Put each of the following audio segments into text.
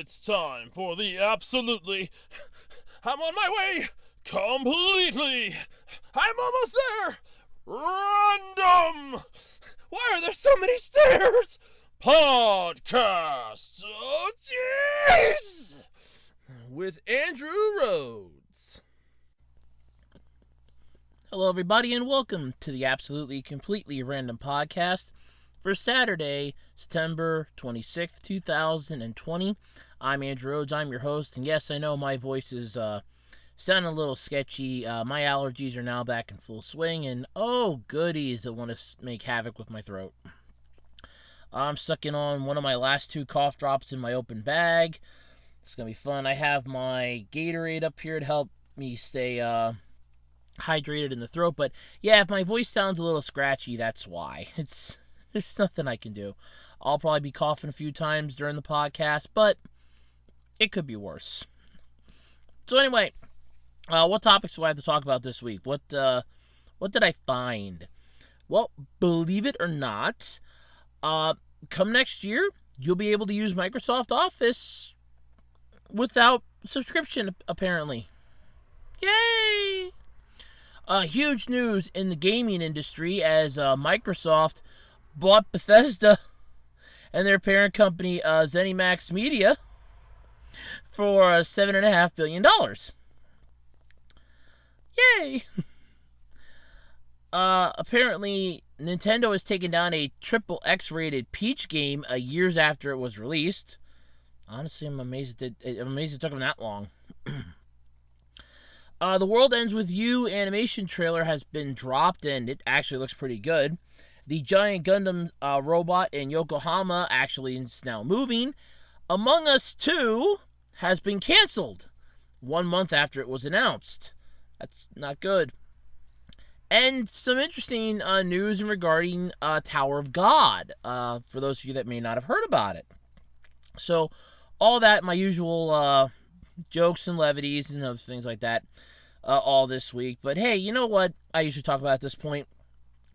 it's time for the absolutely... I'm on my way! Completely! I'm almost there! Random! Why are there so many stairs? Podcast! Oh, jeez! With Andrew Rhodes. Hello, everybody, and welcome to the Absolutely Completely Random Podcast for Saturday, September 26th, 2020. I'm Andrew Rhodes. I'm your host, and yes, I know my voice is sounding a little sketchy. My allergies are now back in full swing, and oh, goodies that want to make havoc with my throat. I'm sucking on one of my last two cough drops in my open bag. It's going to be fun. I have my Gatorade up here to help me stay hydrated in the throat, but yeah, if my voice sounds a little scratchy, that's why. There's nothing I can do. I'll probably be coughing a few times during the podcast, but it could be worse. So anyway, what topics do I have to talk about this week? What did I find? Well, believe it or not, come next year, you'll be able to use Microsoft Office without subscription, apparently. Yay! Huge news in the gaming industry as Microsoft bought Bethesda and their parent company, ZeniMax Media, for $7.5 billion. Yay! Apparently, Nintendo has taken down a triple X-rated Peach game years after it was released. Honestly, I'm amazed it took them that long. The World Ends With You animation trailer has been dropped, and it actually looks pretty good. The giant Gundam robot in Yokohama actually is now moving. Among Us 2 has been canceled 1 month after it was announced. That's not good. And some interesting news regarding Tower of God, for those of you that may not have heard about it. So, all that, my usual jokes and levities and other things like that, all this week. But hey, you know what I usually talk about at this point?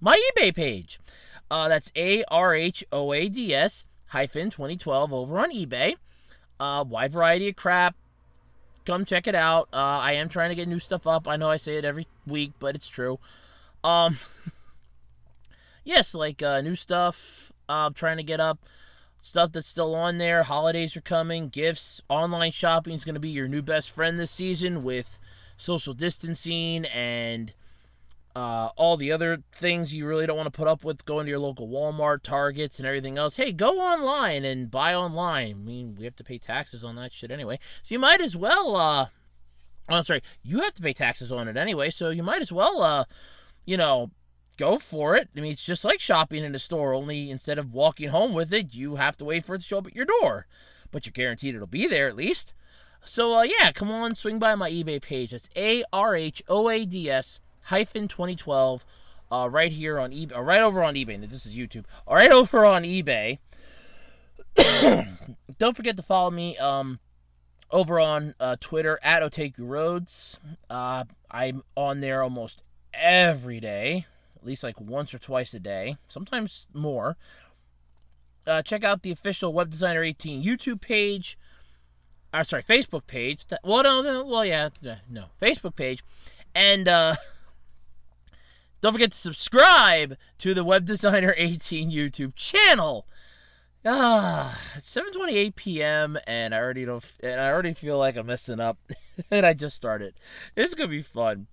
My eBay page. That's ARHOADS -2012 over on eBay. Wide variety of crap. Come check it out. I am trying to get new stuff up. I know I say it every week, but it's true. Yes, like new stuff. Trying to get up. Stuff that's still on there. Holidays are coming. Gifts. Online shopping is going to be your new best friend this season with social distancing and all the other things you really don't want to put up with going to your local Walmart, Targets, and everything else. Hey, go online and buy online. I mean, we have to pay taxes on that shit anyway. So you might as well, you have to pay taxes on it anyway, so you might as well, go for it. I mean, it's just like shopping in a store, only instead of walking home with it, you have to wait for it to show up at your door. But you're guaranteed it'll be there at least. So, yeah, come on, swing by my eBay page. That's ARHOADS -2012, right here on eBay, or right over on eBay. This is YouTube. Right over on eBay. Don't forget to follow me over on Twitter at OtakuRhodes. I'm on there almost every day, at least like once or twice a day, sometimes more. Check out the official Web Designer 18 YouTube page. Facebook page. Facebook page. And don't forget to subscribe to the Web Designer 18 YouTube channel. It's 7:28 p.m. and I already feel like I'm messing up, and I just started. It's gonna be fun.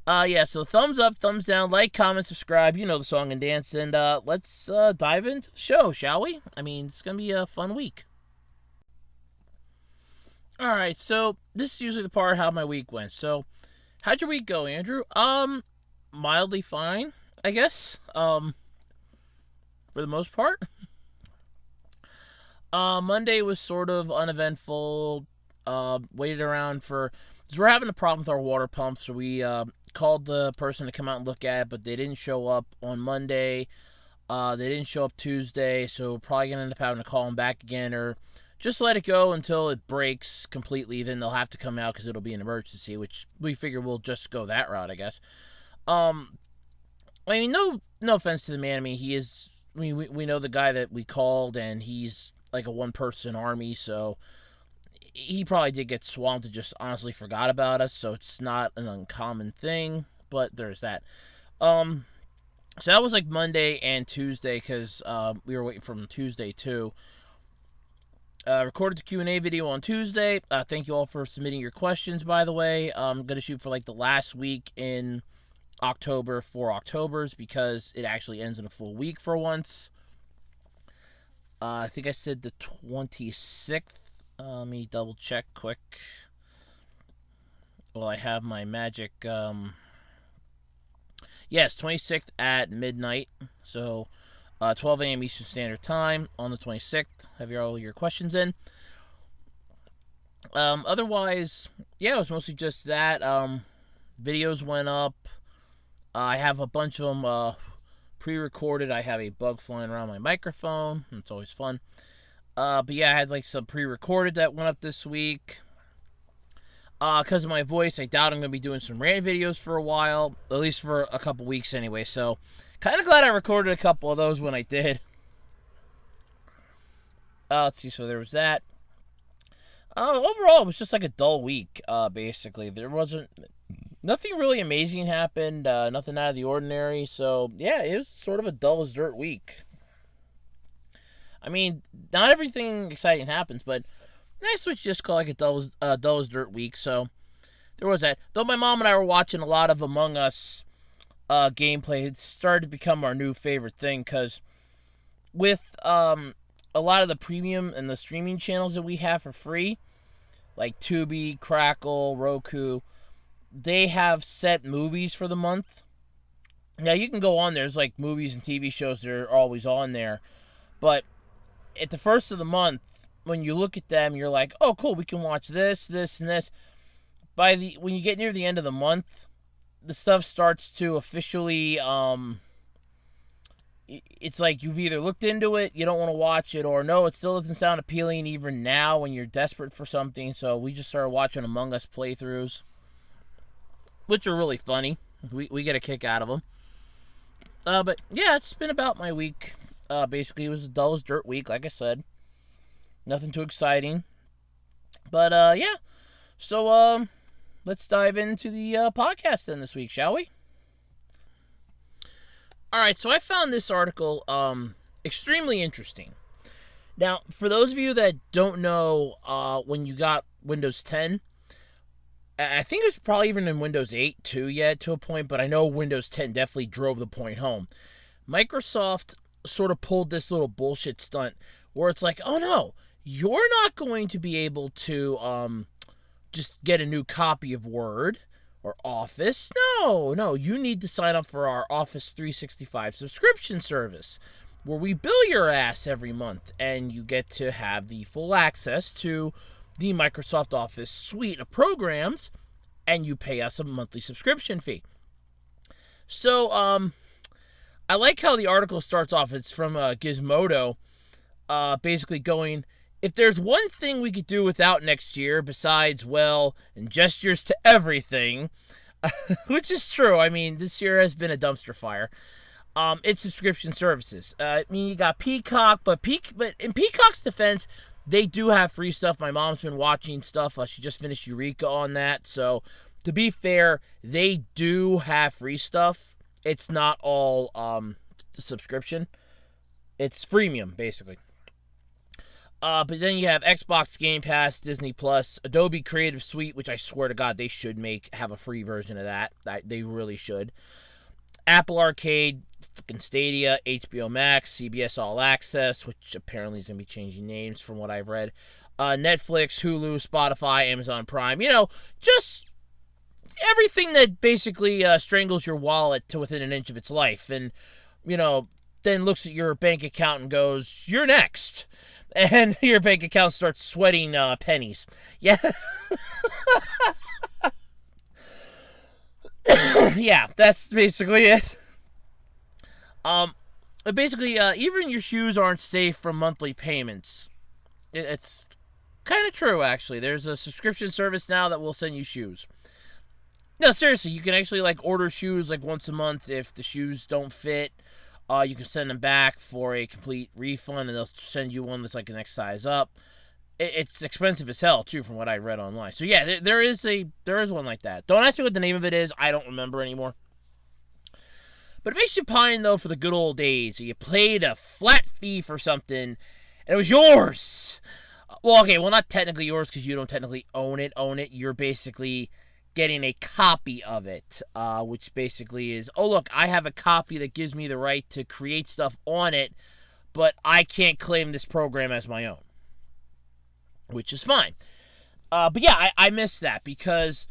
So thumbs up, thumbs down, like, comment, subscribe. You know the song and dance, and let's dive into the show, shall we? I mean, it's gonna be a fun week. Alright, so this is usually the part how my week went. So, how'd your week go, Andrew? Mildly fine, I guess. For the most part. Monday was sort of uneventful. Waited around because we're having a problem with our water pump, so we called the person to come out and look at it, but they didn't show up on Monday. They didn't show up Tuesday, so we're probably going to end up having to call them back again, or just let it go until it breaks completely. Then they'll have to come out because it'll be an emergency, which we figure we'll just go that route, I guess. I mean, no offense to the man. I mean, we know the guy that we called, and he's like a one-person army, so he probably did get swamped and just honestly forgot about us, so it's not an uncommon thing, but there's that. So that was like Monday and Tuesday, because we were waiting from Tuesday too. Recorded the Q&A video on Tuesday. Thank you all for submitting your questions, by the way. I'm going to shoot for like the last week in October for October's, because it actually ends in a full week for once. I think I said the 26th. Let me double check quick. Well, I have my magic. Yes, 26th at midnight. So 12 a.m. Eastern Standard Time on the 26th. Have all your questions in. Otherwise, yeah, it was mostly just that. Videos went up. I have a bunch of them pre-recorded. I have a bug flying around my microphone. It's always fun. But yeah, I had like some pre-recorded that went up this week. Because of my voice, I doubt I'm going to be doing some rant videos for a while. At least for a couple weeks anyway. So, kind of glad I recorded a couple of those when I did. Let's see, so there was that. Overall, it was just like a dull week, basically. There wasn't... Nothing really amazing happened. Nothing out of the ordinary. So, yeah, it was sort of a dull as dirt week. I mean, not everything exciting happens, but nice to just call like a dull as dirt week. So there was that. Though my mom and I were watching a lot of Among Us gameplay, it started to become our new favorite thing, because with a lot of the premium and the streaming channels that we have for free, like Tubi, Crackle, Roku, they have set movies for the month. Now you can go on there's like movies and TV shows that are always on there, but at the first of the month, when you look at them, you're like, oh, cool, we can watch this, this, and this. When you get near the end of the month, the stuff starts to officially, it's like you've either looked into it, you don't want to watch it, or no, it still doesn't sound appealing even now when you're desperate for something. So we just started watching Among Us playthroughs, which are really funny. We get a kick out of them. But yeah, it's been about my week. Basically, it was a dull as dirt week, like I said. Nothing too exciting. But, yeah. So, let's dive into the podcast then this week, shall we? Alright, so I found this article extremely interesting. Now, for those of you that don't know, when you got Windows 10, I think it was probably even in Windows 8 too yet to a point, but I know Windows 10 definitely drove the point home. Microsoft sort of pulled this little bullshit stunt where it's like, oh no, you're not going to be able to just get a new copy of Word or Office. No, you need to sign up for our Office 365 subscription service, where we bill your ass every month, and you get to have the full access to the Microsoft Office suite of programs, and you pay us a monthly subscription fee. So, I like how the article starts off. It's from Gizmodo, basically going, if there's one thing we could do without next year besides, well, and gestures to everything, which is true. I mean, this year has been a dumpster fire. It's subscription services. I mean, you got Peacock, but in Peacock's defense, they do have free stuff. My mom's been watching stuff. She just finished Eureka on that. So, to be fair, they do have free stuff. It's not all subscription. It's freemium, basically. But then you have Xbox Game Pass, Disney Plus, Adobe Creative Suite, which I swear to God they should have a free version of that. They really should. Apple Arcade, fucking Stadia, HBO Max, CBS All Access, which apparently is going to be changing names from what I've read. Netflix, Hulu, Spotify, Amazon Prime. You know, just everything that basically strangles your wallet to within an inch of its life. And, you know, then looks at your bank account and goes, you're next. And your bank account starts sweating pennies. Yeah. Yeah, that's basically it. Basically, even your shoes aren't safe from monthly payments. It's kind of true, actually. There's a subscription service now that will send you shoes. No, seriously, you can actually, like, order shoes, like, once a month if the shoes don't fit. You can send them back for a complete refund, and they'll send you one that's like the next size up. It's expensive as hell too, from what I read online. So yeah, there is one like that. Don't ask me what the name of it is. I don't remember anymore. But it makes you pine though for the good old days. You paid a flat fee for something, and it was yours. Well, okay, not technically yours because you don't technically own it. You're basically getting a copy of it, which basically is, oh look, I have a copy that gives me the right to create stuff on it, but I can't claim this program as my own, which is fine. But yeah, I miss that because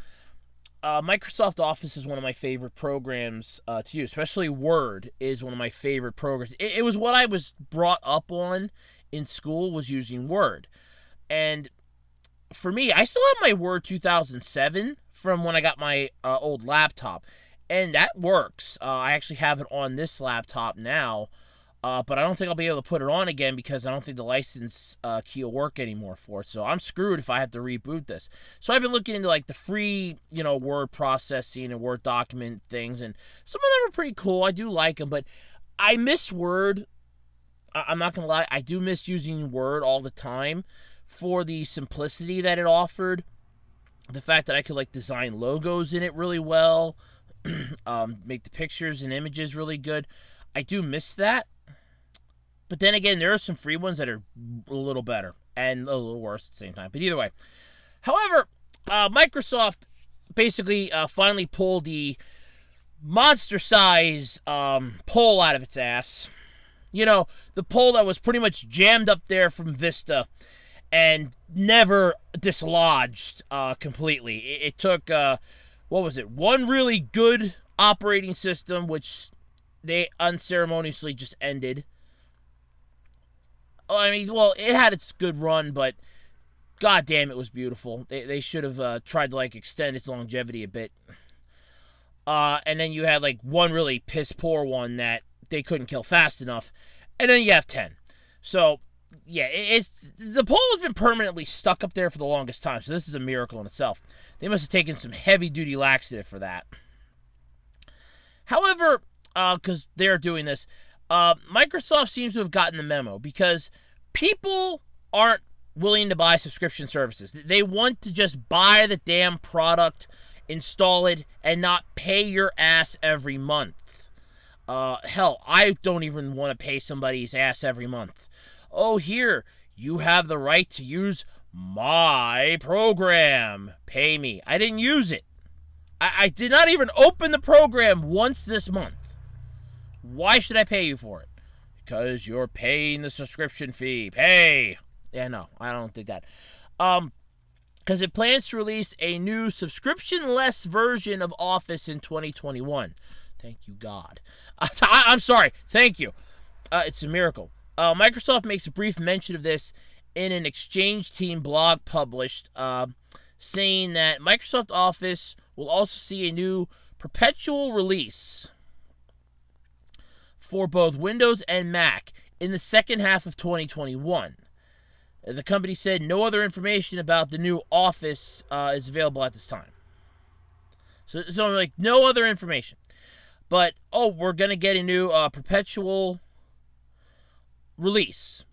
Microsoft Office is one of my favorite programs to use, especially Word is one of my favorite programs. It was what I was brought up on in school, was using Word. And for me, I still have my Word 2007 from when I got my old laptop, and that works. I actually have it on this laptop now, but I don't think I'll be able to put it on again because I don't think the license key will work anymore for it. So I'm screwed if I have to reboot this. So I've been looking into like the free, word processing and Word document things, and some of them are pretty cool. I do like them, but I miss Word. I'm not gonna lie, I do miss using Word all the time for the simplicity that it offered. The fact that I could like design logos in it really well, make the pictures and images really good. I do miss that. But then again, there are some free ones that are a little better and a little worse at the same time. But either way. However, Microsoft basically finally pulled the monster size pole out of its ass. The pole that was pretty much jammed up there from Vista and never dislodged completely. It took, one really good operating system, which they unceremoniously just ended. It had its good run, but goddamn, it was beautiful. They should have tried to extend its longevity a bit. And then you had one really piss poor one that they couldn't kill fast enough, and then you have 10. So yeah, the pole has been permanently stuck up there for the longest time, so this is a miracle in itself. They must have taken some heavy-duty laxative for that. However, because they're doing this, Microsoft seems to have gotten the memo, because people aren't willing to buy subscription services. They want to just buy the damn product, install it, and not pay your ass every month. Hell, I don't even want to pay somebody's ass every month. Oh, here, you have the right to use my program. Pay me. I didn't use it. I did not even open the program once this month. Why should I pay you for it? Because you're paying the subscription fee. Pay. Yeah, no, I don't think that. Because it plans to release a new subscription-less version of Office in 2021. Thank you, God. I'm sorry. Thank you. It's a miracle. Microsoft makes a brief mention of this in an Exchange Team blog published, saying that Microsoft Office will also see a new perpetual release for both Windows and Mac in the second half of 2021. The company said no other information about the new Office is available at this time. So no other information. But, we're going to get a new perpetual release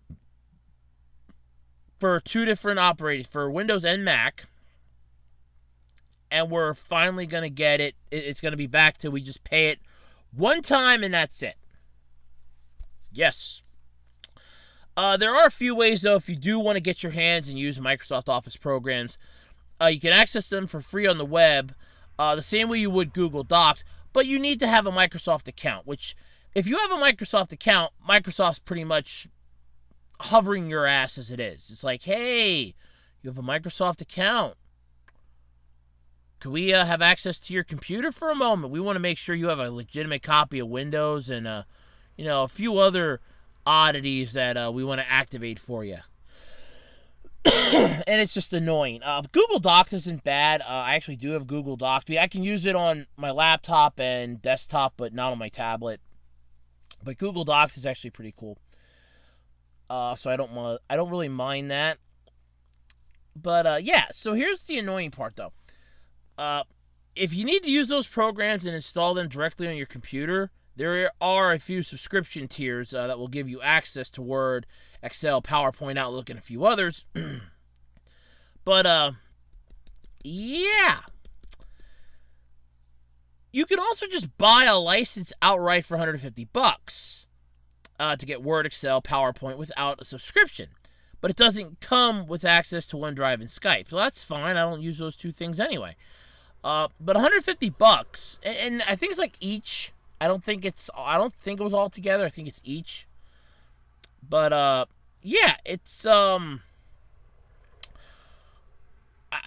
for two different operators, for Windows and Mac. And we're finally going to get it. It's going to be back to we just pay it one time and that's it. Yes. There are a few ways, though, if you do want to get your hands and use Microsoft Office programs. You can access them for free on the web, the same way you would Google Docs, but you need to have a Microsoft account, which, if you have a Microsoft account, Microsoft's pretty much hovering your ass as it is. It's like, hey, you have a Microsoft account. Could we have access to your computer for a moment? We want to make sure you have a legitimate copy of Windows and, a few other oddities that we want to activate for you. And it's just annoying. Google Docs isn't bad. I actually do have Google Docs. I can use it on my laptop and desktop, but not on my tablet. But Google Docs is actually pretty cool. So I don't really mind that. But yeah, so here's the annoying part though. If you need to use those programs and install them directly on your computer, there are a few subscription tiers that will give you access to Word, Excel, PowerPoint, Outlook, and a few others. But, yeah. You can also just buy a license outright for $150 to get Word, Excel, PowerPoint without a subscription. But it doesn't come with access to OneDrive and Skype. So that's fine. I don't use those two things anyway. But $150, and I think it's like each. I don't think it was all together. I think it's each. But yeah, it's I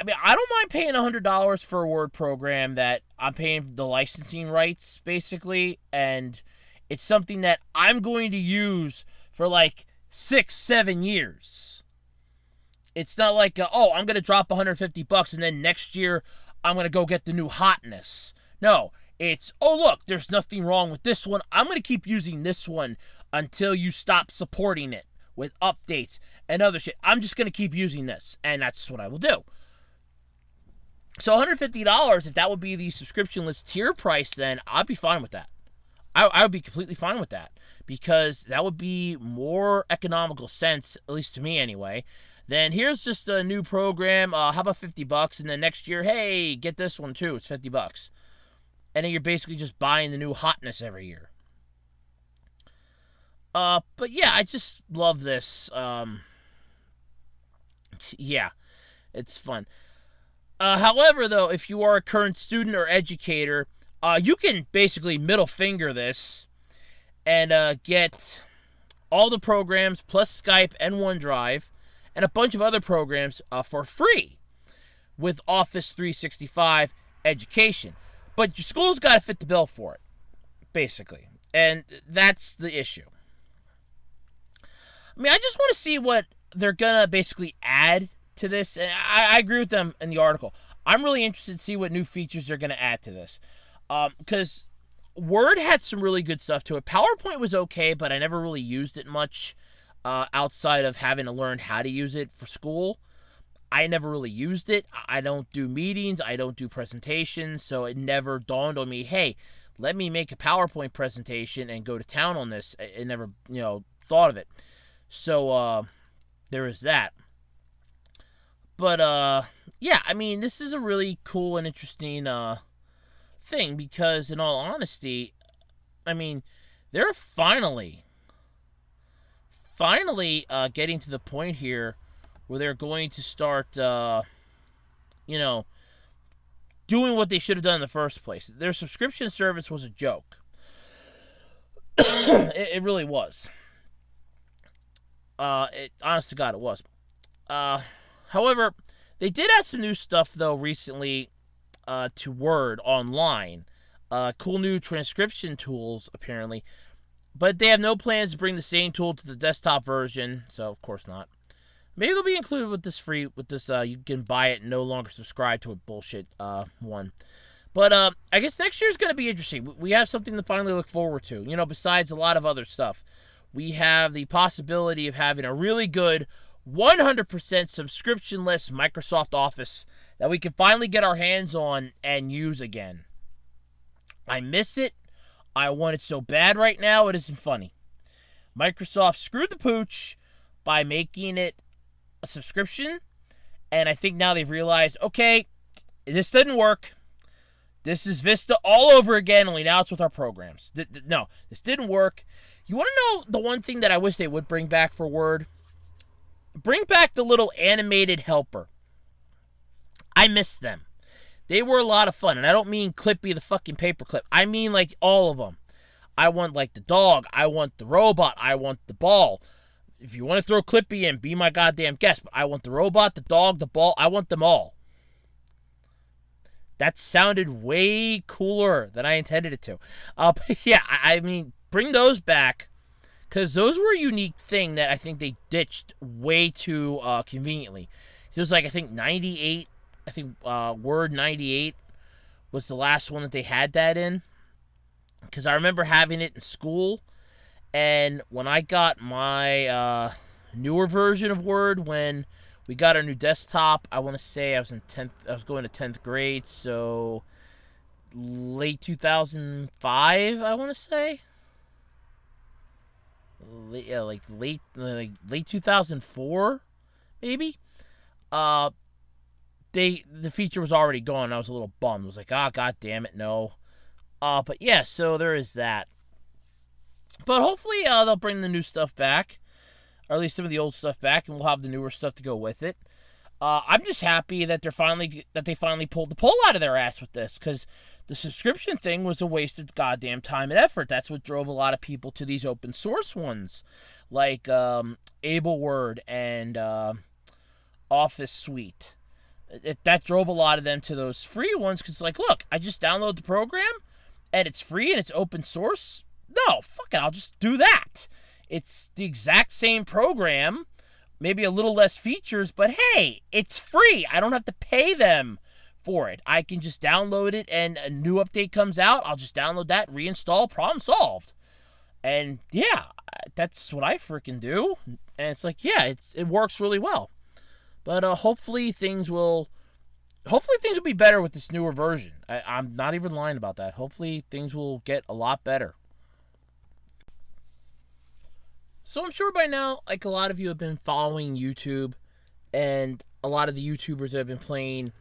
mean, I don't mind paying $100 for a Word program that I'm paying the licensing rights, basically, and it's something that I'm going to use for like 6-7 years. It's not like, I'm going to drop $150 and then next year I'm going to go get the new hotness. No, it's, look, there's nothing wrong with this one. I'm going to keep using this one until you stop supporting it with updates and other shit. I'm just going to keep using this, and that's what I will do. So $150, if that would be the subscription list tier price, then I'd be fine with that. I would be completely fine with that, because that would be more economical sense, at least to me anyway. Then here's just a new program. How about $50? And then next year, hey, get this one too. It's $50. And then you're basically just buying the new hotness every year. But yeah, I just love this. Yeah, it's fun. However, though, if you are a current student or educator, you can basically middle finger this and get all the programs plus Skype and OneDrive and a bunch of other programs for free with Office 365 Education. But your school's got to fit the bill for it, basically. And that's the issue. I mean, I just want to see what they're going to basically add to this. And I agree with them in the article. I'm really interested to see what new features they're going to add to this. Because Word had some really good stuff to it. PowerPoint was okay, but I never really used it much outside of having to learn how to use it for school. I never really used it. I don't do meetings. I don't do presentations. So it never dawned on me, hey, let me make a PowerPoint presentation and go to town on this. I never, thought of it. So there is that. But, yeah, I mean, this is a really cool and interesting thing because, in all honesty, I mean, they're finally getting to the point here where they're going to start, doing what they should have done in the first place. Their subscription service was a joke. It really was. Honest to God, it was. However, they did add some new stuff, though, recently to Word online. Cool new transcription tools, apparently. But they have no plans to bring the same tool to the desktop version, so of course not. Maybe they'll be included with this you can buy it and no longer subscribe to a bullshit one. But I guess next year's going to be interesting. We have something to finally look forward to, besides a lot of other stuff. We have the possibility of having a really good 100% subscription-less Microsoft Office that we can finally get our hands on and use again. I miss it. I want it so bad right now, it isn't funny. Microsoft screwed the pooch by making it a subscription, and I think now they've realized, okay, this didn't work. This is Vista all over again, only now it's with our programs. No, this didn't work. You want to know the one thing that I wish they would bring back for Word? Bring back the little animated helper. I miss them. They were a lot of fun, and I don't mean Clippy the fucking paperclip. I mean like all of them. I want like the dog. I want the robot. I want the ball. If you want to throw Clippy in, be my goddamn guest. But I want the robot, the dog, the ball. I want them all. That sounded way cooler than I intended it to. But yeah, I mean, bring those back. Because those were a unique thing that I think they ditched way too conveniently. It was like, I think, 98. I think Word 98 was the last one that they had that in. Because I remember having it in school. And when I got my newer version of Word, when we got our new desktop, I want to say I was going to 10th grade, so late 2005, I want to say. late 2004, maybe. Uh, the feature was already gone. I was a little bummed. I was like, god damn it, no. But yeah, so there is that. But hopefully, they'll bring the new stuff back, or at least some of the old stuff back, and we'll have the newer stuff to go with it. I'm just happy that they finally pulled the pole out of their ass with this, because the subscription thing was a waste of goddamn time and effort. That's what drove a lot of people to these open source ones, like AbleWord and Office Suite. That drove a lot of them to those free ones, because like, look, I just download the program, and it's free and it's open source. No, fuck it, I'll just do that. It's the exact same program, maybe a little less features, but hey, it's free. I don't have to pay them for it. I can just download it, and a new update comes out, I'll just download that, reinstall, problem solved. And yeah, that's what I freaking do. And it's like, yeah, it works really well. But hopefully things will be better with this newer version. I'm not even lying about that. Hopefully things will get a lot better. So I'm sure by now, like, a lot of you have been following YouTube, and a lot of the YouTubers have been playing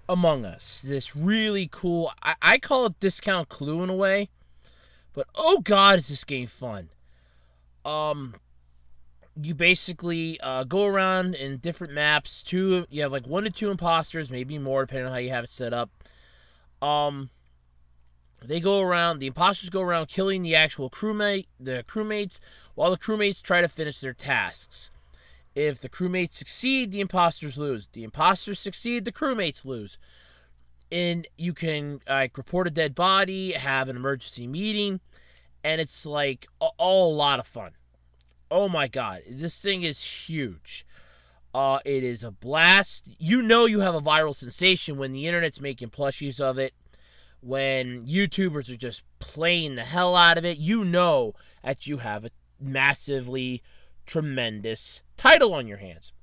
Among Us. This really cool, I call it Discount Clue in a way, but oh god, is this game fun. You basically go around in different maps. You have like 1 to 2 imposters, maybe more depending on how you have it set up. The imposters go around killing the actual crewmates, while the crewmates try to finish their tasks. If the crewmates succeed, the imposters lose. The imposters succeed, the crewmates lose. And you can report a dead body, have an emergency meeting, and it's like all a lot of fun. Oh my god, this thing is huge. It is a blast. You know you have a viral sensation when the internet's making plushies of it, when YouTubers are just playing the hell out of it. You know that you have a massively tremendous title on your hands.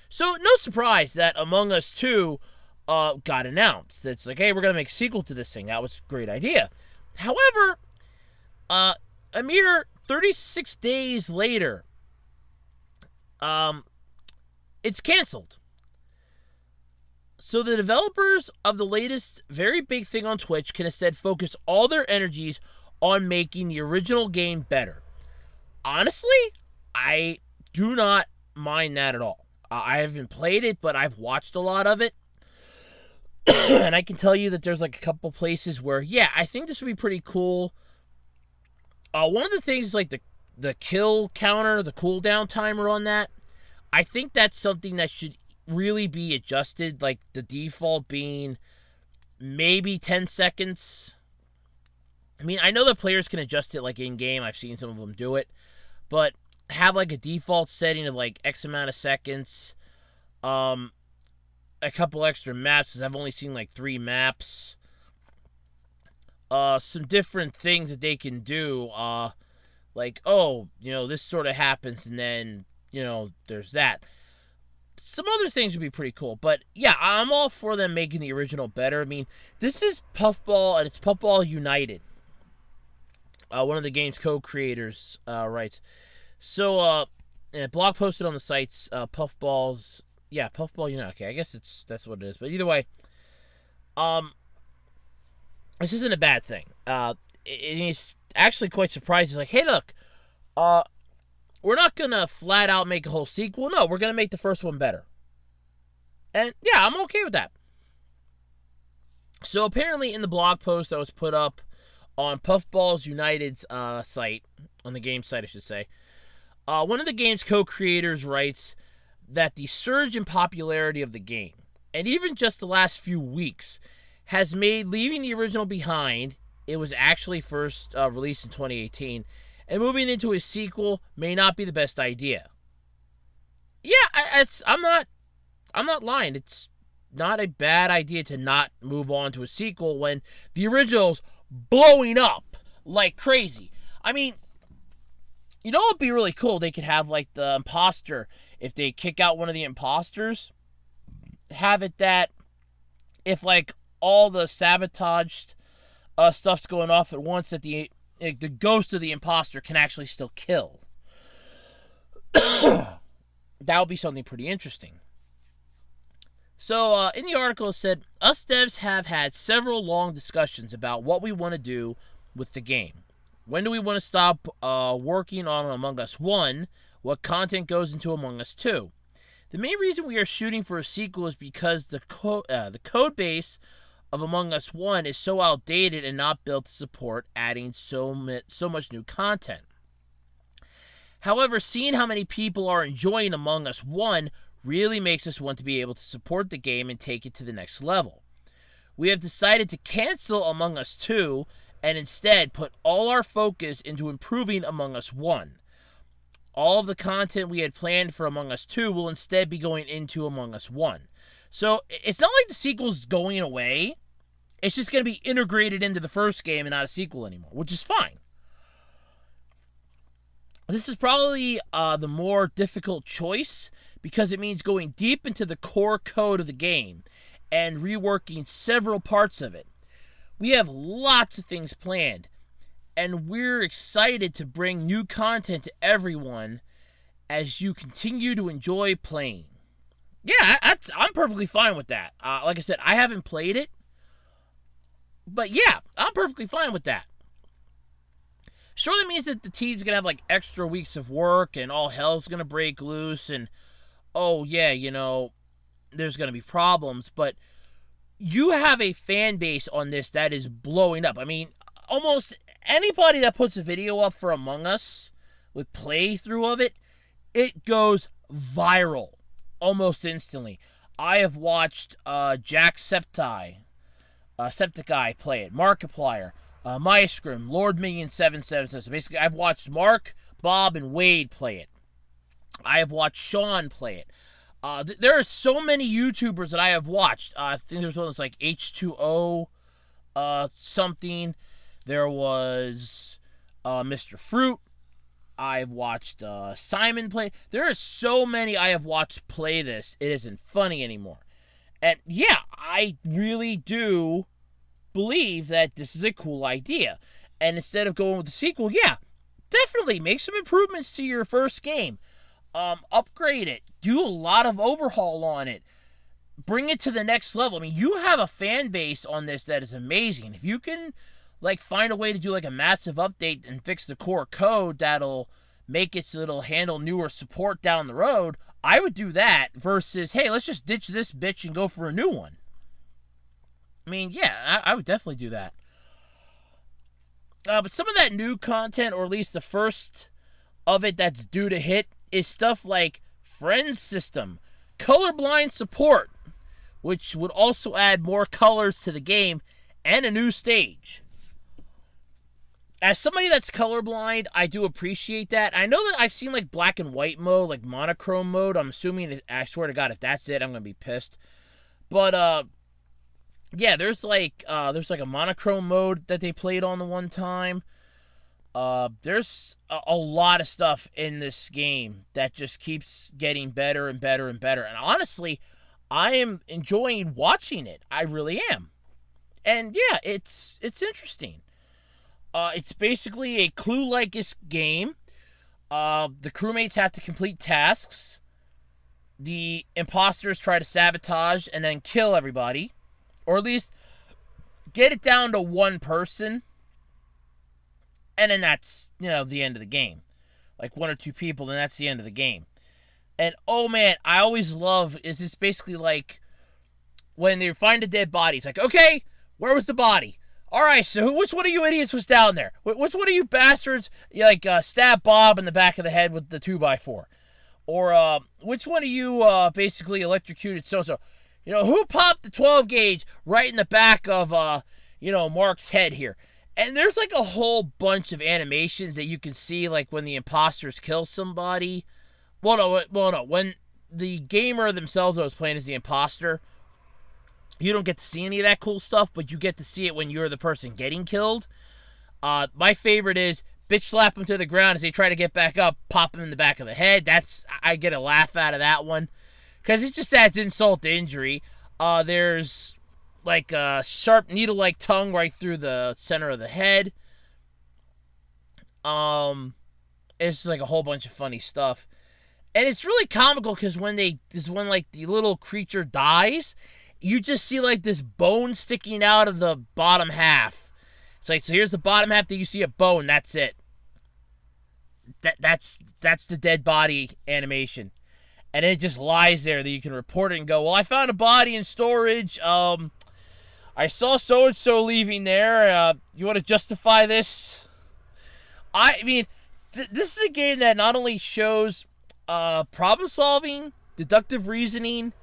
So no surprise that Among Us 2 got announced. It's like, hey, we're going to make a sequel to this thing. That was a great idea. However, a mere 36 days later, it's canceled. So the developers of the latest very big thing on Twitch can instead focus all their energies on making the original game better. Honestly, I do not mind that at all. I haven't played it, but I've watched a lot of it. And I can tell you that there's like a couple places where, yeah, I think this would be pretty cool. One of the things is like the kill counter, the cooldown timer on that. I think that's something that should really be adjusted, like the default being maybe 10 seconds. I mean, I know that players can adjust it like in-game. I've seen some of them do it. But have like a default setting of like X amount of seconds. A couple extra maps, because I've only seen like 3 maps. Some different things that they can do, like, oh, this sort of happens, and then, there's that. Some other things would be pretty cool, but yeah, I'm all for them making the original better. I mean, this is Puffball, and it's Puffball United. One of the game's co-creators writes. So, a blog posted on the sites, Puffball United. Okay, I guess that's what it is, but either way, this isn't a bad thing. He's actually quite surprised. He's like, hey, look, we're not going to flat out make a whole sequel. No, we're going to make the first one better. And yeah, I'm okay with that. So apparently in the blog post that was put up on Puffballs United's site, on the game site I should say, one of the game's co-creators writes that the surge in popularity of the game, and even just the last few weeks, has made leaving the original behind. It was actually first released in 2018, and moving into a sequel may not be the best idea. Yeah, I'm not lying. It's not a bad idea to not move on to a sequel when the original's blowing up like crazy. I mean, it would be really cool? They could have like the imposter, if they kick out one of the imposters, have it that if like all the sabotaged stuff's going off at once, that the like, the ghost of the imposter can actually still kill. That would be something pretty interesting. So in the article it said, us devs have had several long discussions about what we want to do with the game. When do we want to stop working on Among Us 1? What content goes into Among Us 2? The main reason we are shooting for a sequel is because the code base of Among Us 1 is so outdated and not built to support adding so much new content. However, seeing how many people are enjoying Among Us 1 really makes us want to be able to support the game and take it to the next level. We have decided to cancel Among Us 2 and instead put all our focus into improving Among Us 1. All of the content we had planned for Among Us 2 will instead be going into Among Us 1. So it's not like the sequel's going away. It's just going to be integrated into the first game and not a sequel anymore, which is fine. This is probably the more difficult choice because it means going deep into the core code of the game and reworking several parts of it. We have lots of things planned, and we're excited to bring new content to everyone as you continue to enjoy playing. Yeah, I'm perfectly fine with that. Like I said, I haven't played it, but yeah, I'm perfectly fine with that. Sure, that means that the team's going to have like extra weeks of work and all hell's going to break loose and, oh yeah, there's going to be problems, but you have a fan base on this that is blowing up. I mean, almost anybody that puts a video up for Among Us with playthrough of it, it goes viral almost instantly. I have watched Jacksepticeye play it, Markiplier, Maestrum, Lord Minion 777. So basically, I've watched Mark, Bob, and Wade play it. I have watched Sean play it. There are so many YouTubers that I have watched. I think there's one that's like H2O something. There was Mr. Fruit. I've watched Simon play. There are so many I have watched play this. It isn't funny anymore. And yeah, I really do believe that this is a cool idea. And instead of going with the sequel, yeah, definitely make some improvements to your first game. Upgrade it. Do a lot of overhaul on it. Bring it to the next level. I mean, you have a fan base on this that is amazing. If you can find a way to do a massive update and fix the core code that'll make it so it'll handle newer support down the road, I would do that versus, hey, let's just ditch this bitch and go for a new one. I mean, yeah, I would definitely do that. But some of that new content, or at least the first of it that's due to hit, is stuff like Friends System, colorblind support, which would also add more colors to the game, and a new stage. As somebody that's colorblind, I do appreciate that. I know that I've seen black and white mode, monochrome mode. I'm assuming that, I swear to God, if that's it, I'm gonna be pissed. But yeah, there's a monochrome mode that they played on the one time. There's a lot of stuff in this game that just keeps getting better and better and better. And honestly, I am enjoying watching it. I really am. And yeah, it's interesting. It's basically a Clue-like game. The crewmates have to complete tasks. The imposters try to sabotage and then kill everybody. Or at least get it down to one person. And then that's, the end of the game. One or two people, and that's the end of the game. And, oh man, I always love, is this basically when they find a dead body, it's okay, where was the body? Alright, so which one of you idiots was down there? Which one of you bastards, stabbed Bob in the back of the head with the 2x4? Or, which one of you, basically electrocuted so-so? Who popped the 12 gauge right in the back of, Mark's head here? And there's a whole bunch of animations that you can see, when the imposters kill somebody. Well, no. When the gamer themselves that was playing as the imposter, you don't get to see any of that cool stuff, but you get to see it when you're the person getting killed. My favorite is bitch slap them to the ground as they try to get back up, pop them in the back of the head. I get a laugh out of that one, because it just adds insult to injury. There's a sharp needle-like tongue right through the center of the head. It's like a whole bunch of funny stuff. And it's really comical because when like the little creature dies, you just see like this bone sticking out of the bottom half. It's like, so here's the bottom half that you see a bone, that's it. That's the dead body animation. And it just lies there that you can report it and go, well, I found a body in storage. I saw so-and-so leaving there. You want to justify this? I mean, this is a game that not only shows problem solving, deductive reasoning,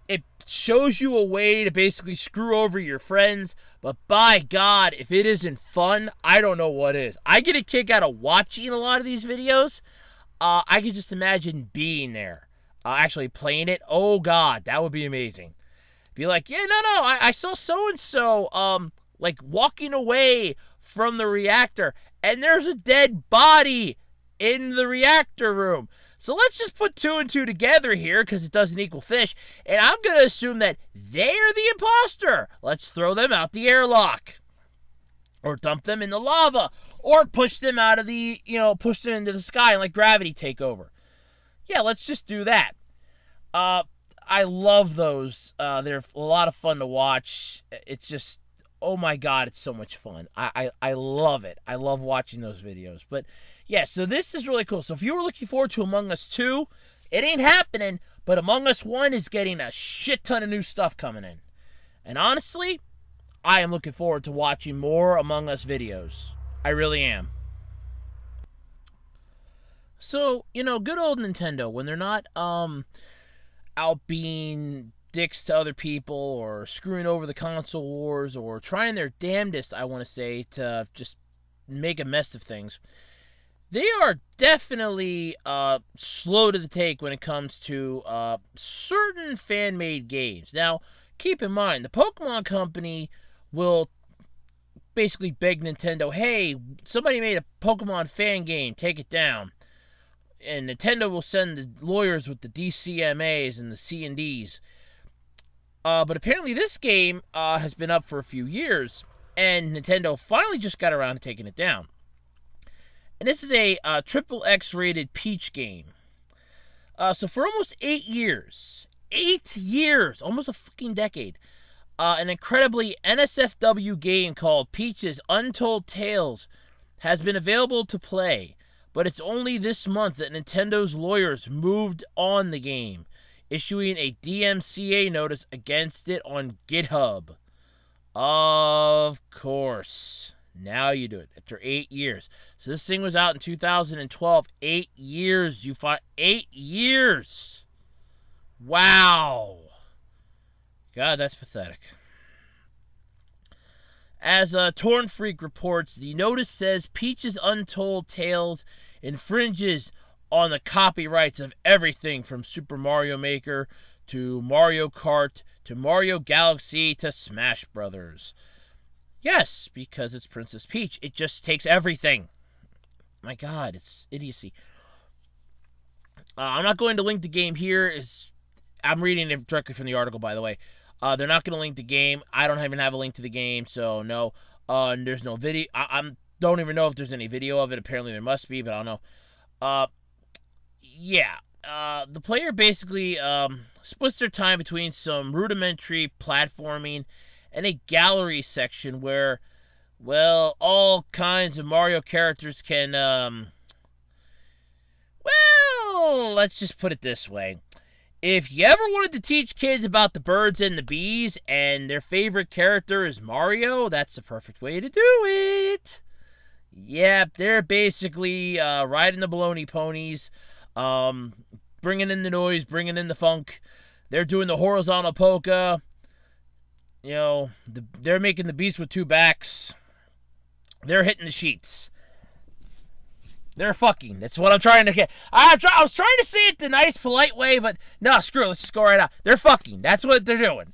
it shows you a way to basically screw over your friends, but by God, if it isn't fun, I don't know what is. I get a kick out of watching a lot of these videos. I can just imagine being there, actually playing it. Oh God, that would be amazing. Be like, yeah, no, I saw so-and-so, like walking away from the reactor, and there's a dead body in the reactor room. So let's just put 2 and 2 together here, because it doesn't equal fish, and I'm going to assume that they're the imposter. Let's throw them out the airlock. Or dump them in the lava. Or push them out of the, push them into the sky and let gravity take over. Yeah, let's just do that. I love those. They're a lot of fun to watch. It's just, oh my God, it's so much fun. I love it. I love watching those videos. But yeah, so this is really cool. So if you were looking forward to Among Us 2, it ain't happening, but Among Us 1 is getting a shit ton of new stuff coming in. And honestly, I am looking forward to watching more Among Us videos. I really am. So, good old Nintendo, when they're not out being dicks to other people or screwing over the console wars or trying their damnedest, I want to say, to just make a mess of things, they are definitely slow to the take when it comes to certain fan-made games. Now, keep in mind, the Pokemon Company will basically beg Nintendo, hey, somebody made a Pokemon fan game, take it down. And Nintendo will send the lawyers with the DCMAs and the C&Ds. But apparently this game has been up for a few years, and Nintendo finally just got around to taking it down. And this is a triple X rated Peach game. So for almost 8 years, almost a fucking decade, an incredibly NSFW game called Peach's Untold Tales has been available to play, but it's only this month that Nintendo's lawyers moved on the game, issuing a DMCA notice against it on GitHub. Of course. Now you do it after 8 years. So this thing was out in 2012. 8 years. 8 years. Wow. God, that's pathetic. As Torn Freak reports, the notice says Peach's Untold Tales infringes on the copyrights of everything from Super Mario Maker to Mario Kart to Mario Galaxy to Smash Brothers. Yes, because it's Princess Peach. It just takes everything. My God, it's idiocy. I'm not going to link the game here. I'm reading it directly from the article, by the way. They're not going to link the game. I don't even have a link to the game, so no. There's no video. I don't even know if there's any video of it. Apparently there must be, but I don't know. The player basically splits their time between some rudimentary platforming and a gallery section where, well, all kinds of Mario characters can, let's just put it this way. If you ever wanted to teach kids about the birds and the bees and their favorite character is Mario, that's the perfect way to do it. Yep, they're basically riding the baloney ponies, bringing in the noise, bringing in the funk. They're doing the horizontal polka. They're making the beast with two backs. They're hitting the sheets. They're fucking. That's what I'm trying to get. I was trying to say it the nice, polite way, but no, screw it. Let's just go right out. They're fucking. That's what they're doing.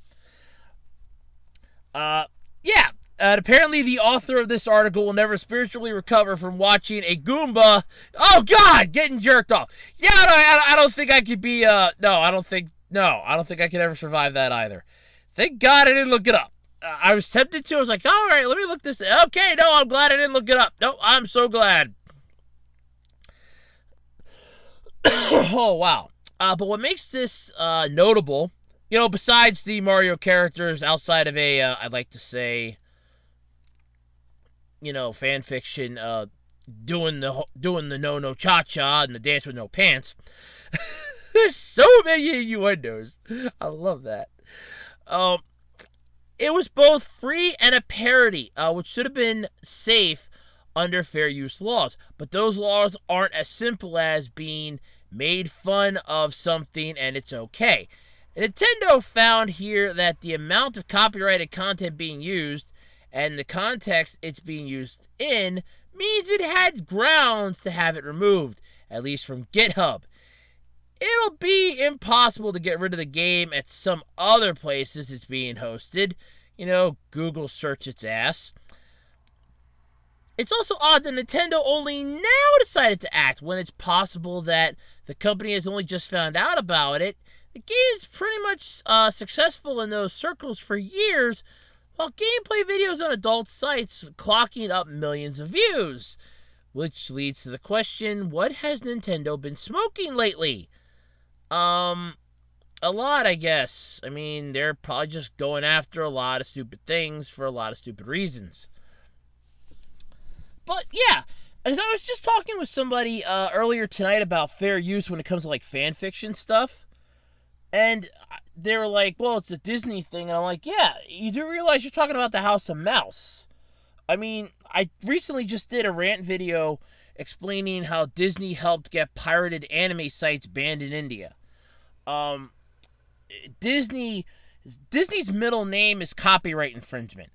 Apparently the author of this article will never spiritually recover from watching a Goomba, oh God, getting jerked off. Yeah, I don't think I could be, I don't think I could ever survive that either. Thank God I didn't look it up. I was tempted to. I was like, all right, let me look this. Okay, no, I'm glad I didn't look it up. No, I'm so glad. Oh, wow. But what makes this notable, besides the Mario characters, outside of I'd like to say, fan fiction, doing the no cha cha and the dance with no pants. There's so many innuendos. I love that. It was both free and a parody, which should have been safe under fair use laws. But those laws aren't as simple as being made fun of something and it's okay. Nintendo found here that the amount of copyrighted content being used and the context it's being used in means it had grounds to have it removed, at least from GitHub. It'll be impossible to get rid of the game at some other places it's being hosted. Google search its ass. It's also odd that Nintendo only now decided to act when it's possible that the company has only just found out about it. The game is pretty much successful in those circles for years, while gameplay videos on adult sites clocking up millions of views. Which leads to the question, what has Nintendo been smoking lately? A lot, I guess. I mean, they're probably just going after a lot of stupid things for a lot of stupid reasons. But, yeah, as I was just talking with somebody earlier tonight about fair use when it comes to, like, fan fiction stuff, and they were like, well, it's a Disney thing, and I'm like, yeah, you do realize you're talking about the House of Mouse. I mean, I recently just did a rant video explaining how Disney helped get pirated anime sites banned in India. Disney's middle name is copyright infringement.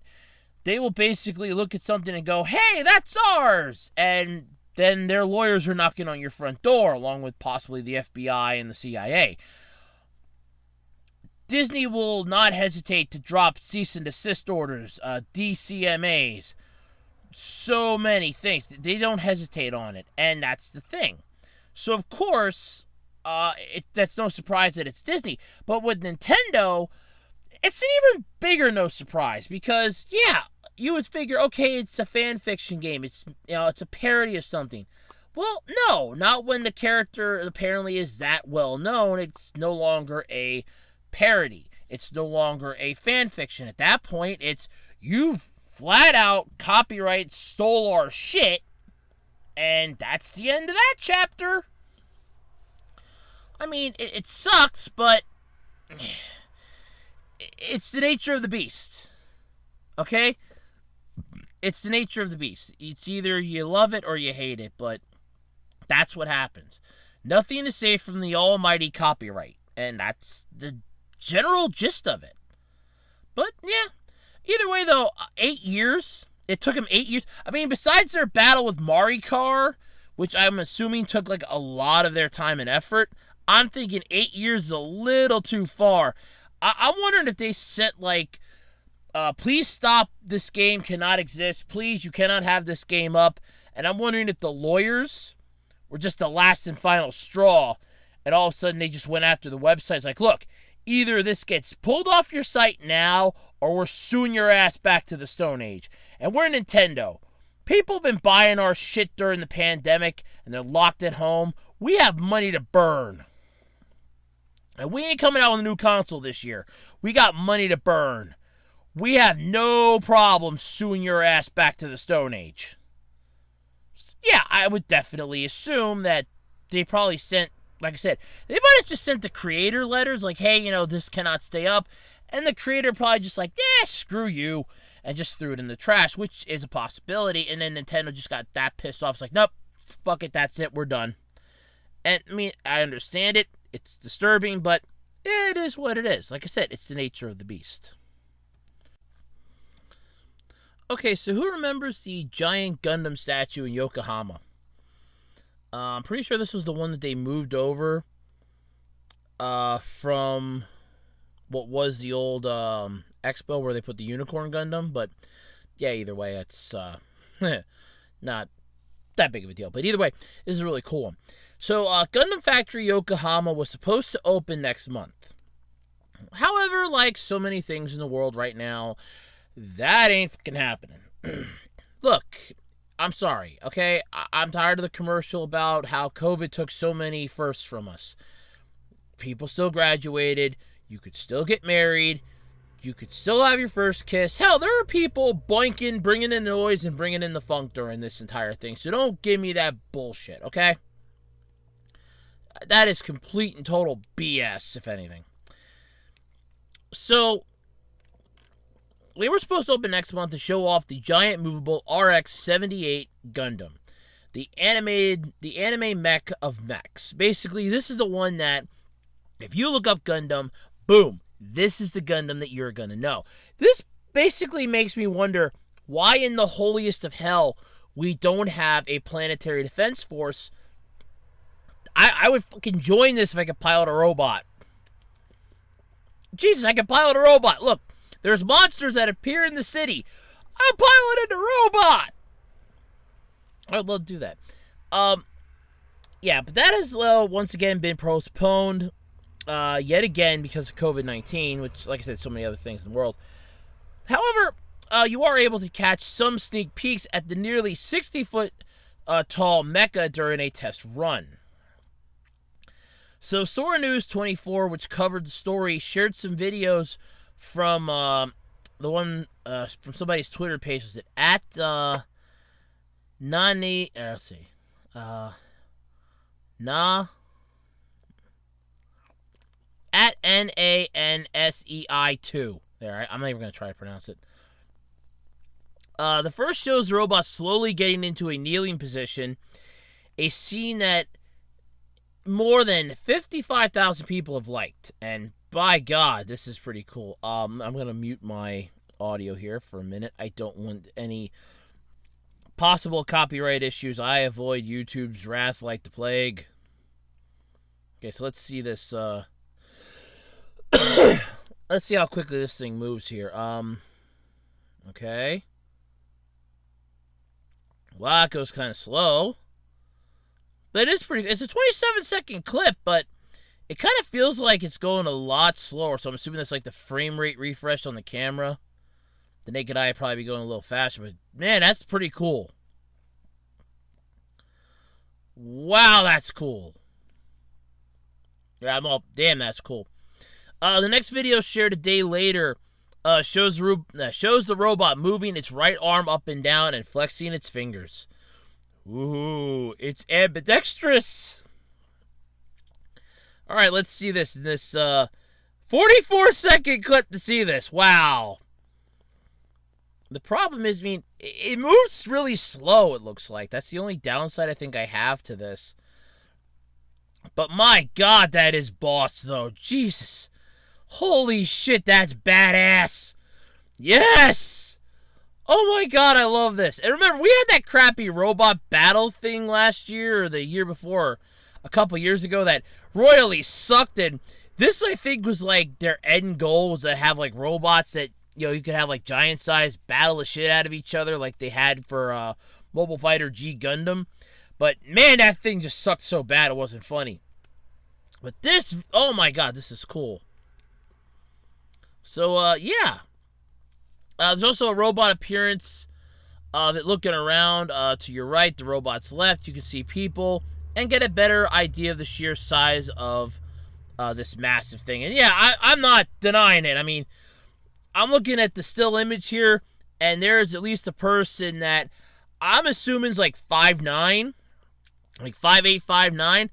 They will basically look at something and go, hey, that's ours! And then their lawyers are knocking on your front door, along with possibly the FBI and the CIA. Disney will not hesitate to drop cease and desist orders, DCMAs, so many things. They don't hesitate on it, and that's the thing. So, of course, that's no surprise that it's Disney. But with Nintendo, it's an even bigger no surprise because, yeah, you would figure, okay, it's a fan fiction game. It's a parody of something. Well, no, not when the character apparently is that well known. It's no longer a parody. It's no longer a fan fiction. At that point, it's you flat out copyright stole our shit, and that's the end of that chapter. I mean, it sucks, but it's the nature of the beast. Okay? It's the nature of the beast. It's either you love it or you hate it, but that's what happens. Nothing to say from the almighty copyright, and that's the general gist of it. But, yeah. Either way, though, 8 years. It took them 8 years. I mean, besides their battle with Maricar, which I'm assuming took, like, a lot of their time and effort, I'm thinking 8 years is a little too far. I'm wondering if they sent, like, please stop, this game cannot exist. Please, you cannot have this game up. And I'm wondering if the lawyers were just the last and final straw, and all of a sudden they just went after the websites like, look, either this gets pulled off your site now, or we're suing your ass back to the Stone Age. And we're Nintendo. People have been buying our shit during the pandemic, and they're locked at home. We have money to burn. And we ain't coming out with a new console this year. We got money to burn. We have no problem suing your ass back to the Stone Age. Yeah, I would definitely assume that they probably sent, like I said, they might have just sent the creator letters like, hey, this cannot stay up. And the creator probably just like, screw you, and just threw it in the trash, which is a possibility. And then Nintendo just got that pissed off. It's like, nope, fuck it, that's it, we're done. And, I mean, I understand it. It's disturbing, but it is what it is. Like I said, it's the nature of the beast. Okay, so who remembers the giant Gundam statue in Yokohama? I'm pretty sure this was the one that they moved over from what was the old expo where they put the unicorn Gundam. But, yeah, either way, it's not that big of a deal. But either way, this is a really cool one. So, Gundam Factory Yokohama was supposed to open next month. However, like so many things in the world right now, That ain't fucking happening. Look, I'm sorry, okay? I'm tired of the commercial about how COVID took so many firsts from us. People still graduated. You could still get married. You could still have your first kiss. Hell, there are people boinking, bringing in noise, and bringing in the funk during this entire thing. So don't give me that bullshit, okay? That is complete and total BS, if anything. So, we were supposed to open next month to show off the giant movable RX-78 Gundam. The anime mech of mechs. Basically, this is the one that, if you look up Gundam, boom, this is the Gundam that you're going to know. This basically makes me wonder why in the holiest of hell we don't have a planetary defense force. I would fucking join this if I could pilot a robot. Jesus, I can pilot a robot. Look, there's monsters that appear in the city. I'm piloting a robot. I would love to do that. Yeah, but that has once again been postponed yet again because of COVID-19, which, like I said, so many other things in the world. However, you are able to catch some sneak peeks at the nearly 60-foot tall mecha during a test run. So, Sora News 24, which covered the story, shared some videos from the one from somebody's Twitter page. Was it at Nani? Let's see, at NANSEI2. There, I'm not even gonna try to pronounce it. The first shows the robot slowly getting into a kneeling position, a scene that more than 55,000 people have liked, and by God, this is pretty cool. I'm gonna mute my audio here for a minute. I don't want any possible copyright issues. I avoid YouTube's wrath like the plague. Okay, so let's see this. Let's see how quickly this thing moves here. Okay. Well, it goes kind of slow. But it's pretty. It's a 27-second clip, but it kind of feels like it's going a lot slower. So I'm assuming that's like the frame rate refresh on the camera. The naked eye would probably be going a little faster, but man, that's pretty cool. Wow, that's cool. Yeah, I'm all damn. That's cool. The next video shared a day later shows the robot moving its right arm up and down and flexing its fingers. Ooh, it's ambidextrous. All right, let's see this. This 44-second clip to see this. Wow. The problem is, I mean, it moves really slow, it looks like. That's the only downside I think I have to this. But my God, that is boss, though. Jesus. Holy shit, that's badass. Yes! Oh my God, I love this. And remember, we had that crappy robot battle thing last year, or the year before, a couple years ago, that royally sucked. And this, I think, was like their end goal, was to have like robots that, you know, you could have like giant size battle the shit out of each other like they had for Mobile Fighter G Gundam. But man, that thing just sucked so bad it wasn't funny. But this, oh my God, this is cool. So, yeah. There's also a robot appearance of it looking around to your right, the robot's left. You can see people and get a better idea of the sheer size of this massive thing. And yeah, I'm not denying it. I mean, I'm looking at the still image here, and there's at least a person that I'm assuming is like 5'9", like 5'8", 5'9".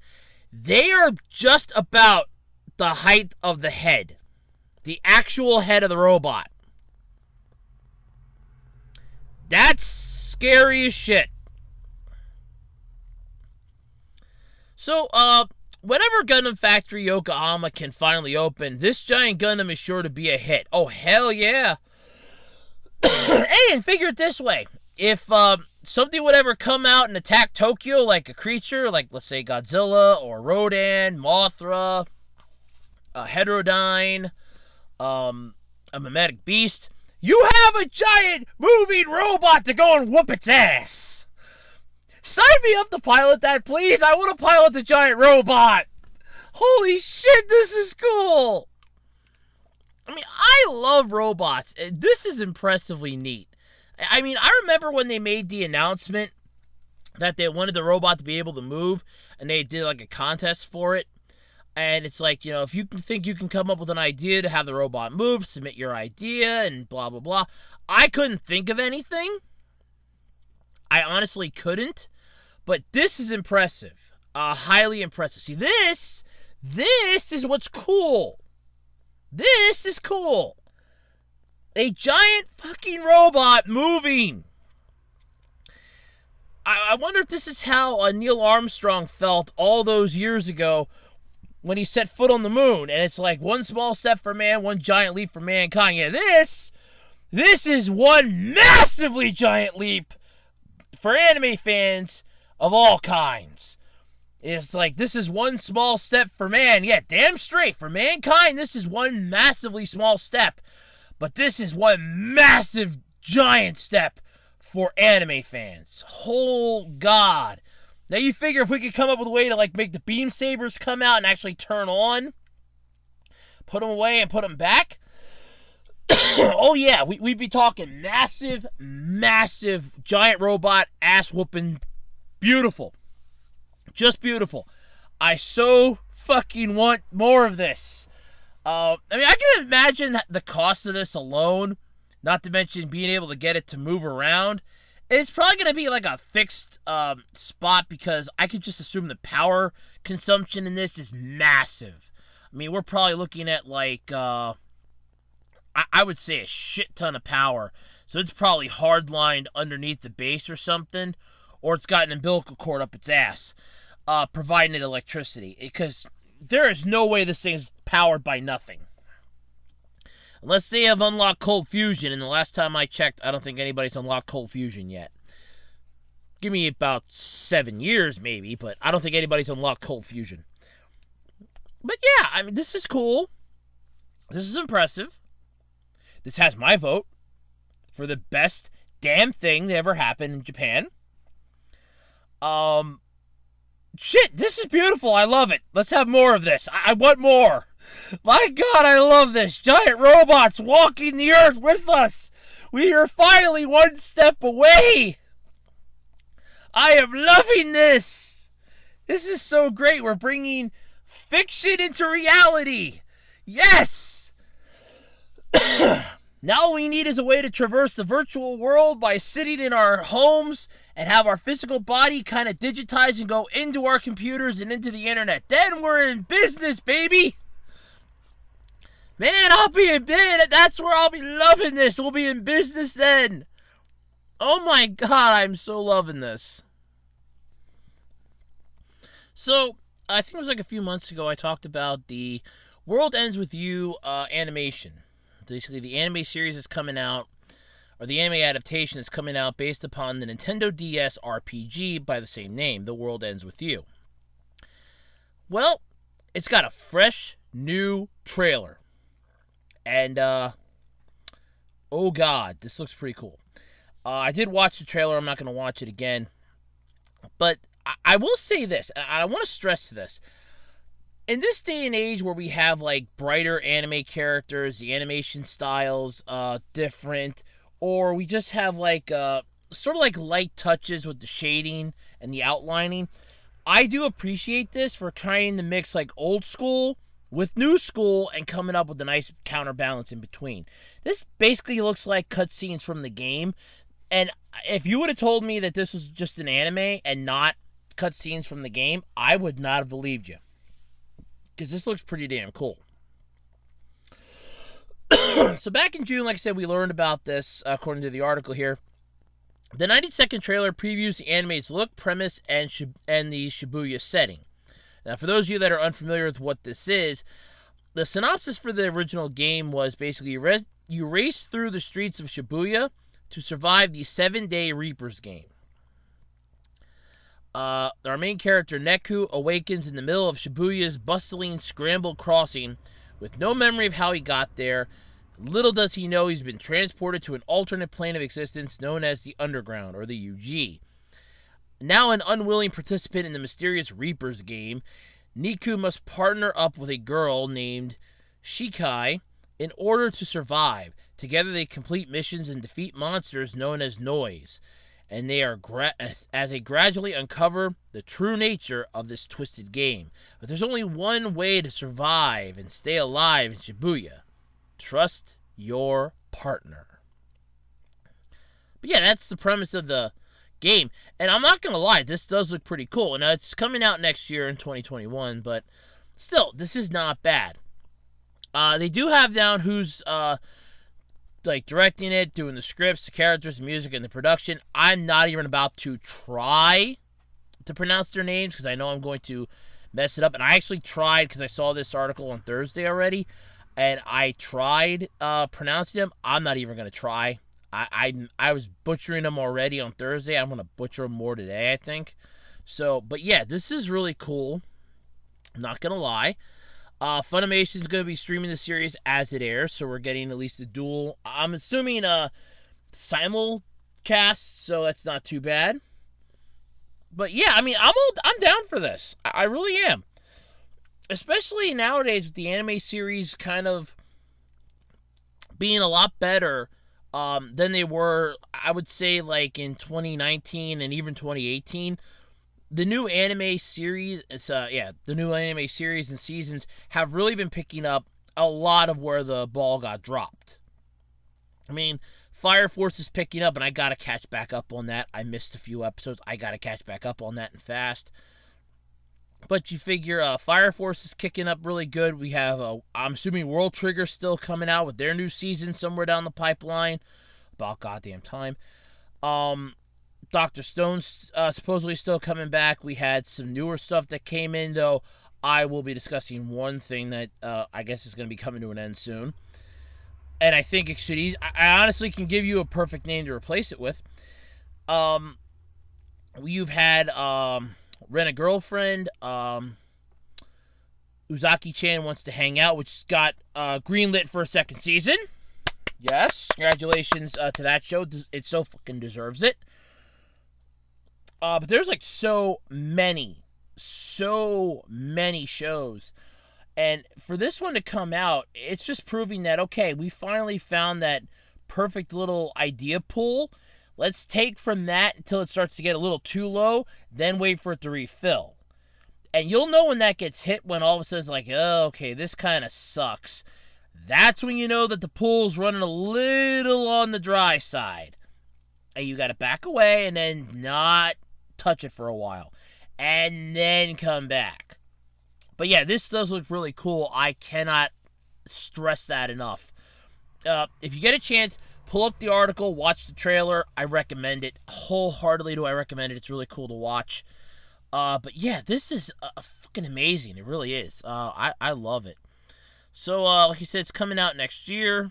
They are just about the height of the head. The actual head of the robot. That's scary as shit. So, whenever Gundam Factory Yokohama can finally open, this giant Gundam is sure to be a hit. Oh, hell yeah. Hey, and figure it this way. If something would ever come out and attack Tokyo, like a creature, like, let's say, Godzilla, or Rodan, Mothra, Heterodyne, a mimetic beast, you have a giant moving robot to go and whoop its ass. Sign me up to pilot that, please. I want to pilot the giant robot. Holy shit, this is cool. I mean, I love robots. This is impressively neat. I mean, I remember when they made the announcement that they wanted the robot to be able to move, and they did like a contest for it. And it's like, you know, if you think you can come up with an idea to have the robot move, submit your idea, and blah, blah, blah. I couldn't think of anything. I honestly couldn't. But this is impressive. Highly impressive. See, this is what's cool. This is cool. A giant fucking robot moving. I wonder if this is how Neil Armstrong felt all those years ago when he set foot on the moon. And it's like one small step for man, one giant leap for mankind. Yeah, this is one massively giant leap for anime fans of all kinds. It's like, this is one small step for man. Yeah, damn straight. For mankind, this is one massively small step. But this is one massive giant step for anime fans. Oh, God. Now you figure if we could come up with a way to like make the beam sabers come out and actually turn on, put them away and put them back. Oh yeah, we'd be talking massive, massive giant robot ass whooping. Beautiful. Just beautiful. I so fucking want more of this. I mean, I can imagine the cost of this alone, not to mention being able to get it to move around. It's probably going to be like a fixed spot because I could just assume the power consumption in this is massive. I mean, we're probably looking at like, I would say a shit ton of power. So it's probably hard-lined underneath the base or something. Or it's got an umbilical cord up its ass, providing it electricity. Because there is no way this thing's powered by nothing. Unless they have unlocked cold fusion, and the last time I checked, I don't think anybody's unlocked cold fusion yet. Give me about 7 years, maybe, but I don't think anybody's unlocked cold fusion. But yeah, I mean, this is cool. This is impressive. This has my vote for the best damn thing that ever happened in Japan. Shit, this is beautiful. I love it. Let's have more of this. I want more. My God, I love this. Giant robots walking the earth with us. We are finally one step away. I am loving this. This is so great. We're bringing fiction into reality. Yes. Now all we need is a way to traverse the virtual world by sitting in our homes and have our physical body kind of digitize and go into our computers and into the internet. Then we're in business, baby. Man, I'll be in bed. That's where I'll be loving this. We'll be in business then. Oh my God, I'm so loving this. So, I think it was like a few months ago I talked about the World Ends With You animation. Basically, the anime series is coming out, or the anime adaptation is coming out based upon the Nintendo DS RPG by the same name, The World Ends With You. Well, it's got a fresh, new trailer. And, oh God, this looks pretty cool. I did watch the trailer. I'm not going to watch it again. But I will say this, and I want to stress this. In this day and age where we have, like, brighter anime characters, the animation styles different, or we just have, like, sort of like light touches with the shading and the outlining, I do appreciate this for trying to mix, like, old school with new school and coming up with a nice counterbalance in between. This basically looks like cutscenes from the game, and if you would have told me that this was just an anime and not cutscenes from the game, I would not have believed you. Because this looks pretty damn cool. So back in June, like I said, we learned about this, according to the article here. The 90-second trailer previews the anime's look, premise, and the Shibuya setting. Now, for those of you that are unfamiliar with what this is, the synopsis for the original game was basically you race through the streets of Shibuya to survive the 7-day Reapers game. Our main character, Neku, awakens in the middle of Shibuya's bustling, scrambled crossing with no memory of how he got there. Little does he know he's been transported to an alternate plane of existence known as the Underground, or the UG. Now an unwilling participant in the mysterious Reapers game, Neku must partner up with a girl named Shikai In order to survive, together they complete missions and defeat monsters known as noise, and they are as they gradually uncover the true nature of this twisted game. But there's only one way to survive and stay alive in Shibuya. Trust your partner. But yeah, that's the premise of the game. And I'm not going to lie, this does look pretty cool. And it's coming out next year in 2021, but still, this is not bad. They do have down who's directing it, doing the scripts, the characters, the music, and the production. I'm not even about to try to pronounce their names because I know I'm going to mess it up. And I actually tried because I saw this article on Thursday already, and I tried pronouncing them. I'm not even going to try. I was butchering them already on Thursday. I'm going to butcher them more today, I think. So, but yeah, this is really cool. I'm not going to lie. Funimation is going to be streaming the series as it airs, so we're getting at least a dual, I'm assuming a simulcast, so that's not too bad. But yeah, I mean, I'm down for this. I really am. Especially nowadays with the anime series kind of being a lot better than they were, I would say, like in 2019 and even 2018. The new anime series, the new anime series and seasons have really been picking up a lot of where the ball got dropped. I mean, Fire Force is picking up, and I gotta catch back up on that. I missed a few episodes. I gotta catch back up on that and fast. But you figure Fire Force is kicking up really good. We have, I'm assuming World Trigger still coming out with their new season somewhere down the pipeline. About goddamn time. Dr. Stone's supposedly still coming back. We had some newer stuff that came in, though. I will be discussing one thing that I guess is going to be coming to an end soon. And I think it should I honestly can give you a perfect name to replace it with. You've had Rent a Girlfriend. Uzaki-chan Wants to Hang Out, which got greenlit for a second season. Yes, congratulations to that show. It so fucking deserves it. But there's like so many shows. And for this one to come out, it's just proving that, okay, we finally found that perfect little idea pool. Let's take from that until it starts to get a little too low, then wait for it to refill. And you'll know when that gets hit, when all of a sudden it's like, oh, okay, this kind of sucks. That's when you know that the pool's running a little on the dry side. And you got to back away and then not touch it for a while, and then come back. But yeah, this does look really cool. I cannot stress that enough. If you get a chance, pull up the article, watch the trailer. I recommend it. Wholeheartedly do I recommend it. It's really cool to watch. But yeah, this is fucking amazing. It really is. I love it. So, like you said, it's coming out next year.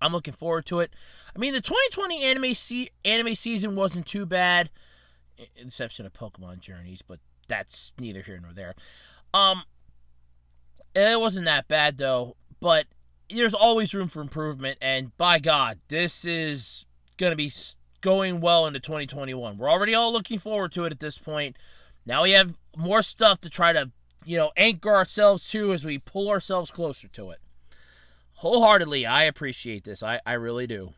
I'm looking forward to it. I mean, the 2020 anime season wasn't too bad, exception of Pokemon Journeys, but that's neither here nor there. It wasn't that bad, though, but there's always room for improvement, and by God, this is going to be going well into 2021. We're already all looking forward to it at this point. Now we have more stuff to try to, anchor ourselves to as we pull ourselves closer to it. Wholeheartedly, I appreciate this. I really do.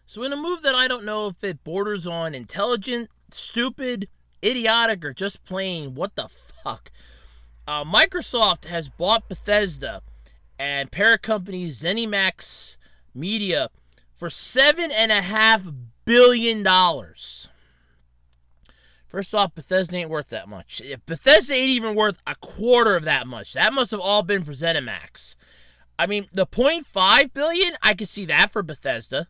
So in a move that I don't know if it borders on intelligent, stupid, idiotic, or just plain what the fuck, Microsoft has bought Bethesda and parent company ZeniMax Media for $7.5 billion. First off, Bethesda ain't worth that much. Bethesda ain't even worth a quarter of that much. That must have all been for ZeniMax. I mean, the $0.5 billion, I could see that for Bethesda.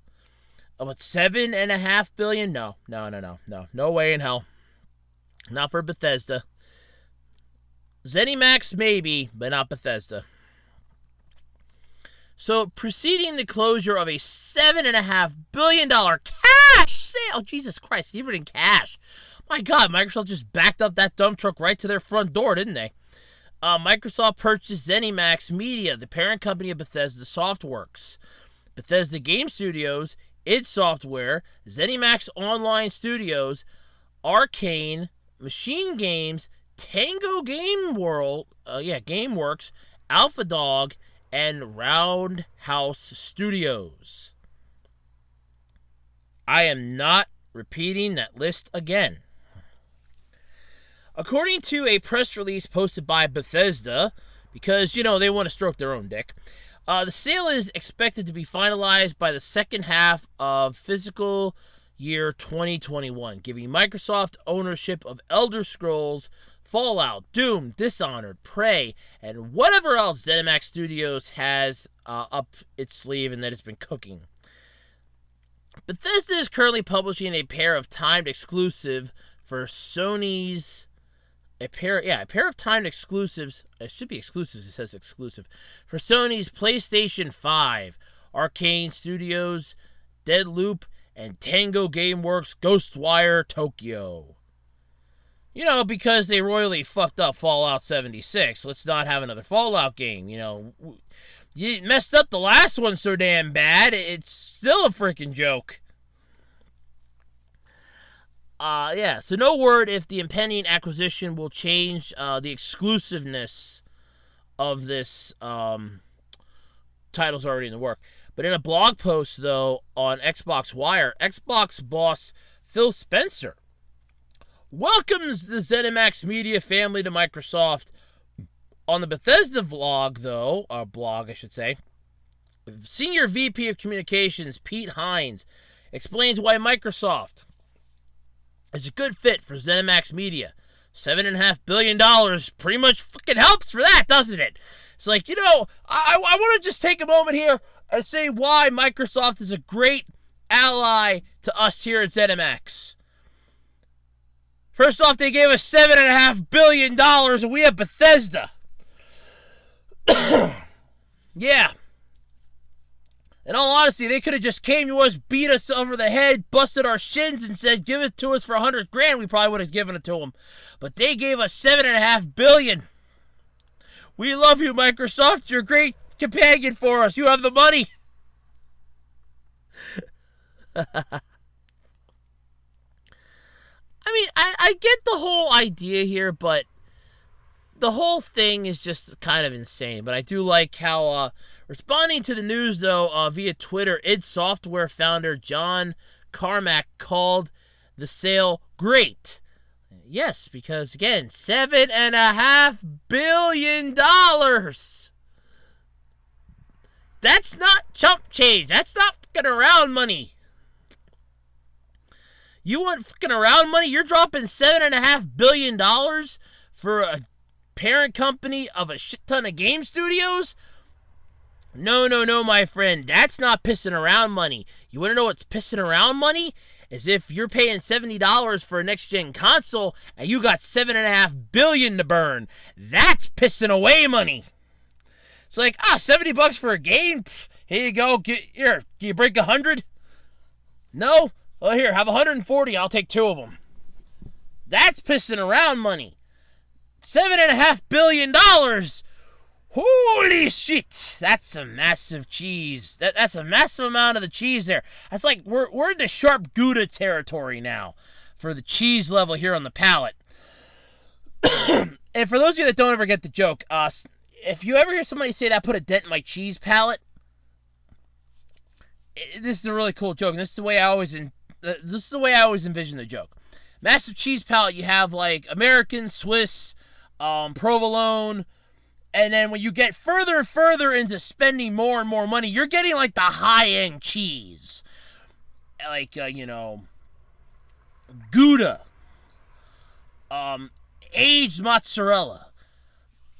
But $7.5 billion? No. No way in hell. Not for Bethesda. ZeniMax maybe, but not Bethesda. So, preceding the closure of a $7.5 billion cash sale, Jesus Christ, even in cash. My God, Microsoft just backed up that dump truck right to their front door, didn't they? Microsoft purchased ZeniMax Media, the parent company of Bethesda Softworks. Bethesda Game Studios, id Software, ZeniMax Online Studios, Arcane, Machine Games, Tango Gameworks, Alpha Dog, and Roundhouse Studios. I am not repeating that list again. According to a press release posted by Bethesda, because, they want to stroke their own dick, the sale is expected to be finalized by the second half of fiscal year 2021, giving Microsoft ownership of Elder Scrolls, Fallout, Doom, Dishonored, Prey, and whatever else ZeniMax Studios has up its sleeve and that it's been cooking. Bethesda is currently publishing a pair of timed exclusive for Sony's... A pair of timed exclusives. It should be exclusives, it says exclusive. For Sony's PlayStation 5, Arcane Studios, Deadloop, and Tango Gameworks Ghostwire Tokyo. Because they royally fucked up Fallout 76, let's not have another Fallout game. You messed up the last one so damn bad, it's still a freaking joke. So no word if the impending acquisition will change the exclusiveness of this title's already in the work. But in a blog post, though, on Xbox Wire, Xbox boss Phil Spencer welcomes the ZeniMax Media family to Microsoft. On the Bethesda blog, Senior VP of Communications Pete Hines explains why Microsoft is a good fit for ZeniMax Media. $7.5 billion pretty much fucking helps for that, doesn't it? It's like, I want to just take a moment here and say why Microsoft is a great ally to us here at ZeniMax. First off, they gave us $7.5 billion and we have Bethesda. Yeah. In all honesty, they could have just came to us, beat us over the head, busted our shins, and said, give it to us for $100,000. We probably would have given it to them. But they gave us $7.5 billion. We love you, Microsoft. You're a great companion for us. You have the money. I get the whole idea here, but the whole thing is just kind of insane. But I do like how, responding to the news, though, via Twitter, id Software founder John Carmack called the sale great. Yes, because, again, $7.5 billion. That's not chump change. That's not fucking around money. You want fucking around money? You're dropping $7.5 billion for a parent company of a shit ton of game studios? No, my friend. That's not pissing around money. You want to know what's pissing around money? Is if you're paying $70 for a next-gen console and you got $7.5 billion to burn. That's pissing away money. It's like, $70 for a game? Pfft, here you go. Here, can you break 100? No? Well, here, have 140. I'll take 2 of them. That's pissing around money. $7.5 billion. Holy shit! That's a massive cheese. That's a massive amount of the cheese there. That's like we're in the sharp Gouda territory now for the cheese level here on the palate. And for those of you that don't ever get the joke, if you ever hear somebody say that put a dent in my cheese palate, this is a really cool joke. And this is the way I always envision the joke. Massive cheese palate. You have like American, Swiss, provolone. And then when you get further and further into spending more and more money, you're getting like the high-end cheese. Like, Gouda. Aged mozzarella.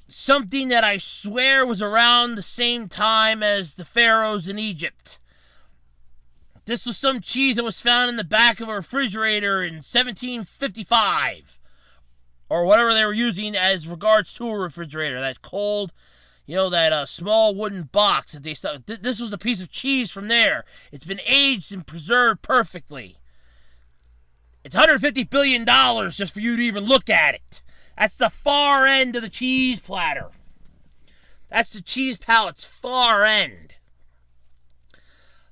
Something that I swear was around the same time as the pharaohs in Egypt. This was some cheese that was found in the back of a refrigerator in 1755. Or whatever they were using as regards to a refrigerator. That cold, that small wooden box that they stuck. This was a piece of cheese from there. It's been aged and preserved perfectly. It's $150 billion just for you to even look at it. That's the far end of the cheese platter. That's the cheese palate's far end.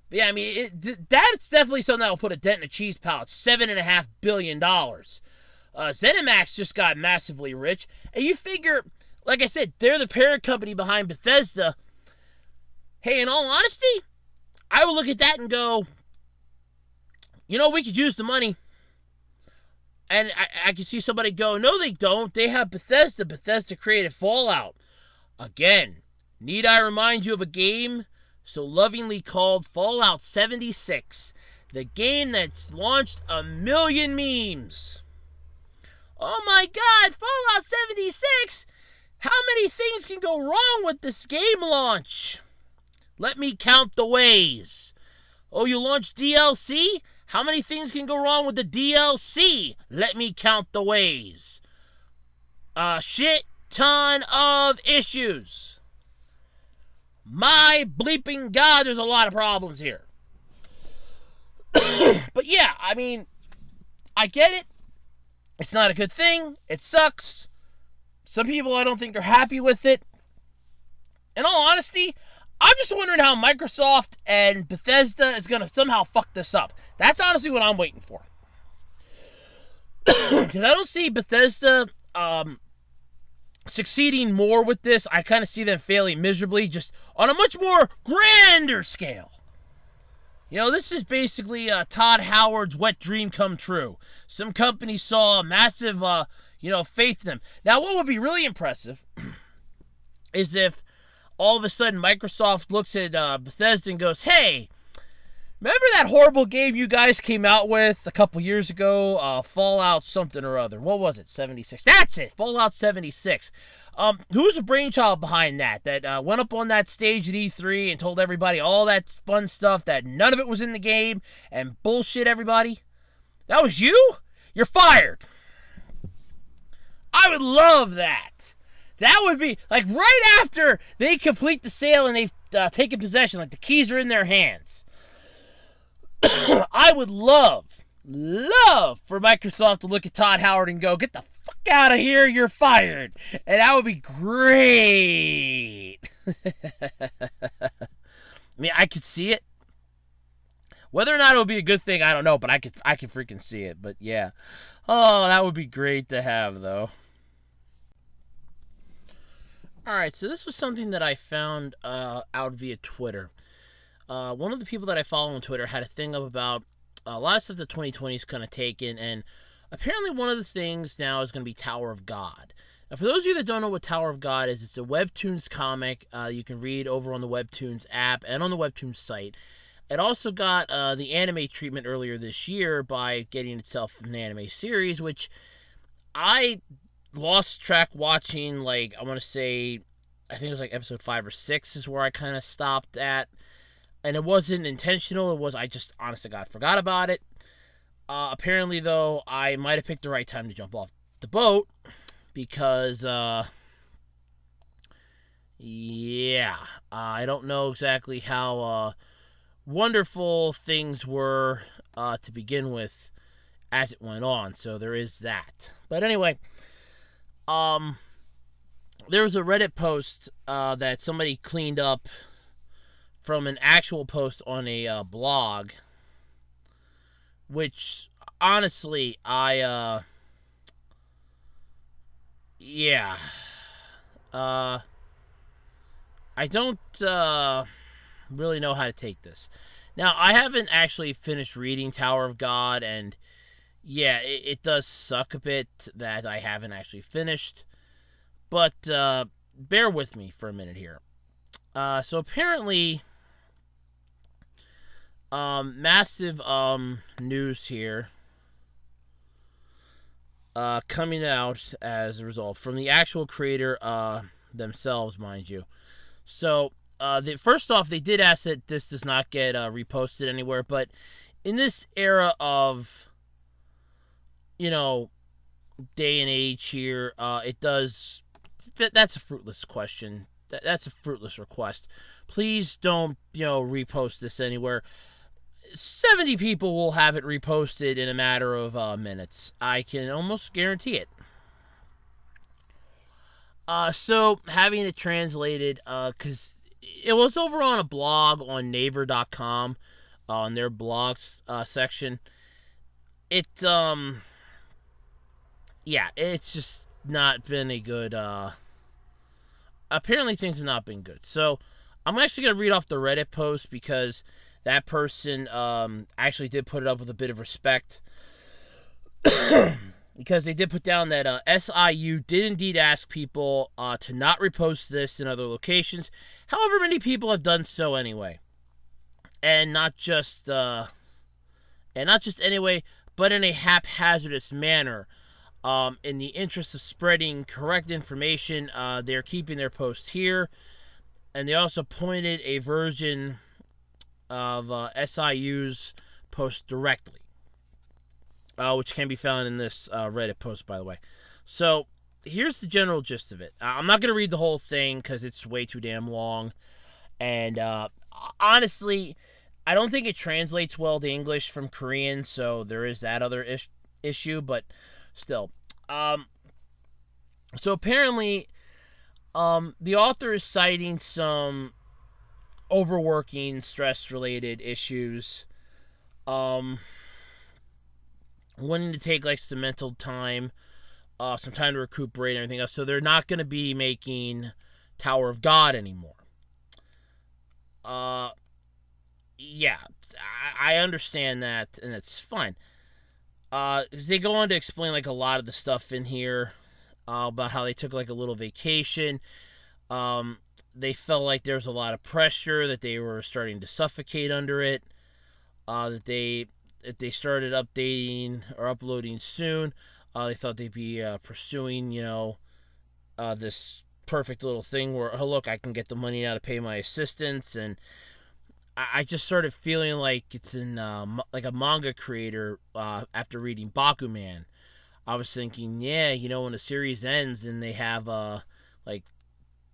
But yeah, that's definitely something that will put a dent in the cheese palate. $7.5 billion. ZeniMax just got massively rich. And you figure, like I said, they're the parent company behind Bethesda. Hey, in all honesty, I would look at that and go, we could use the money. And I can see somebody go, no, they don't. They have Bethesda. Bethesda created Fallout. Again, need I remind you of a game so lovingly called Fallout 76, the game that's launched a million memes. Oh my God, Fallout 76! How many things can go wrong with this game launch? Let me count the ways. Oh, you launched DLC? How many things can go wrong with the DLC? Let me count the ways. A shit ton of issues. My bleeping God, there's a lot of problems here. But yeah, I mean, I get it. It's not a good thing. It sucks. Some people, I don't think, are happy with it. In all honesty, I'm just wondering how Microsoft and Bethesda is going to somehow fuck this up. That's honestly what I'm waiting for. Because I don't see Bethesda succeeding more with this. I kind of see them failing miserably, just on a much more grander scale. This is basically Todd Howard's wet dream come true. Some companies saw a massive, faith in them. Now, what would be really impressive is if all of a sudden Microsoft looks at Bethesda and goes, hey, remember that horrible game you guys came out with a couple years ago? Fallout something or other. What was it? 76. That's it. Fallout 76. Who's the brainchild behind that? That went up on that stage at E3 and told everybody all that fun stuff that none of it was in the game and bullshit everybody? That was you? You're fired. I would love that. That would be, like, right after they complete the sale and they've taken possession, like the keys are in their hands. I would love for Microsoft to look at Todd Howard and go, get the fuck out of here, you're fired. And that would be great. I mean, I could see it. Whether or not it would be a good thing, I don't know, but I could freaking see it. But yeah. Oh, that would be great to have, though. Alright, so this was something that I found out via Twitter. One of the people that I follow on Twitter had a thing up about a lot of stuff that 2020's kind of taken, and apparently one of the things now is going to be Tower of God. Now, for those of you that don't know what Tower of God is, it's a Webtoons comic you can read over on the Webtoons app and on the Webtoons site. It also got the anime treatment earlier this year by getting itself an anime series, which I lost track watching, like, I want to say, I think it was like episode 5 or 6 is where I kind of stopped at. And it wasn't intentional. It was, I just, honestly, forgot about it. Apparently, though, I might have picked the right time to jump off the boat. Because, yeah. I don't know exactly how wonderful things were to begin with as it went on. So there is that. But anyway, there was a Reddit post that somebody cleaned up from an actual post on a blog, which honestly I don't really know how to take this. Now, I haven't actually finished reading Tower of God, and yeah, it does suck a bit that I haven't actually finished, but bear with me for a minute here. So apparently, massive news here coming out as a result from the actual creator themselves, mind you. So first off, they did ask that this does not get reposted anywhere, but in this era of, day and age here, it does. That's a fruitless question. That's a fruitless request. Please don't, repost this anywhere. 70 people will have it reposted in a matter of minutes. I can almost guarantee it. So, having it translated, because it was over on a blog on Naver.com, on their blogs section. It's just not been a good apparently things have not been good. So I'm actually going to read off the Reddit post because that person actually did put it up with a bit of respect. Because they did put down that SIU did indeed ask people to not repost this in other locations. However, many people have done so anyway. And not just anyway, but in a haphazardous manner. In the interest of spreading correct information, they're keeping their post here. And they also pointed a version of SIU's post directly, which can be found in this Reddit post, by the way. So here's the general gist of it. I'm not going to read the whole thing because it's way too damn long. And honestly, I don't think it translates well to English from Korean, so there is that other issue, but still. So apparently, the author is citing some overworking, stress-related issues, wanting to take like some mental time, some time to recuperate and everything else. So they're not going to be making Tower of God anymore. Yeah, I understand that, and it's fine. They go on to explain like a lot of the stuff in here about how they took like a little vacation. They felt like there was a lot of pressure, that they were starting to suffocate under it. That if they started updating or uploading soon, they thought they'd be pursuing, this perfect little thing where, oh look, I can get the money now to pay my assistants, and I just started feeling like it's in like a manga creator after reading Bakuman. I was thinking, yeah, when the series ends and they have like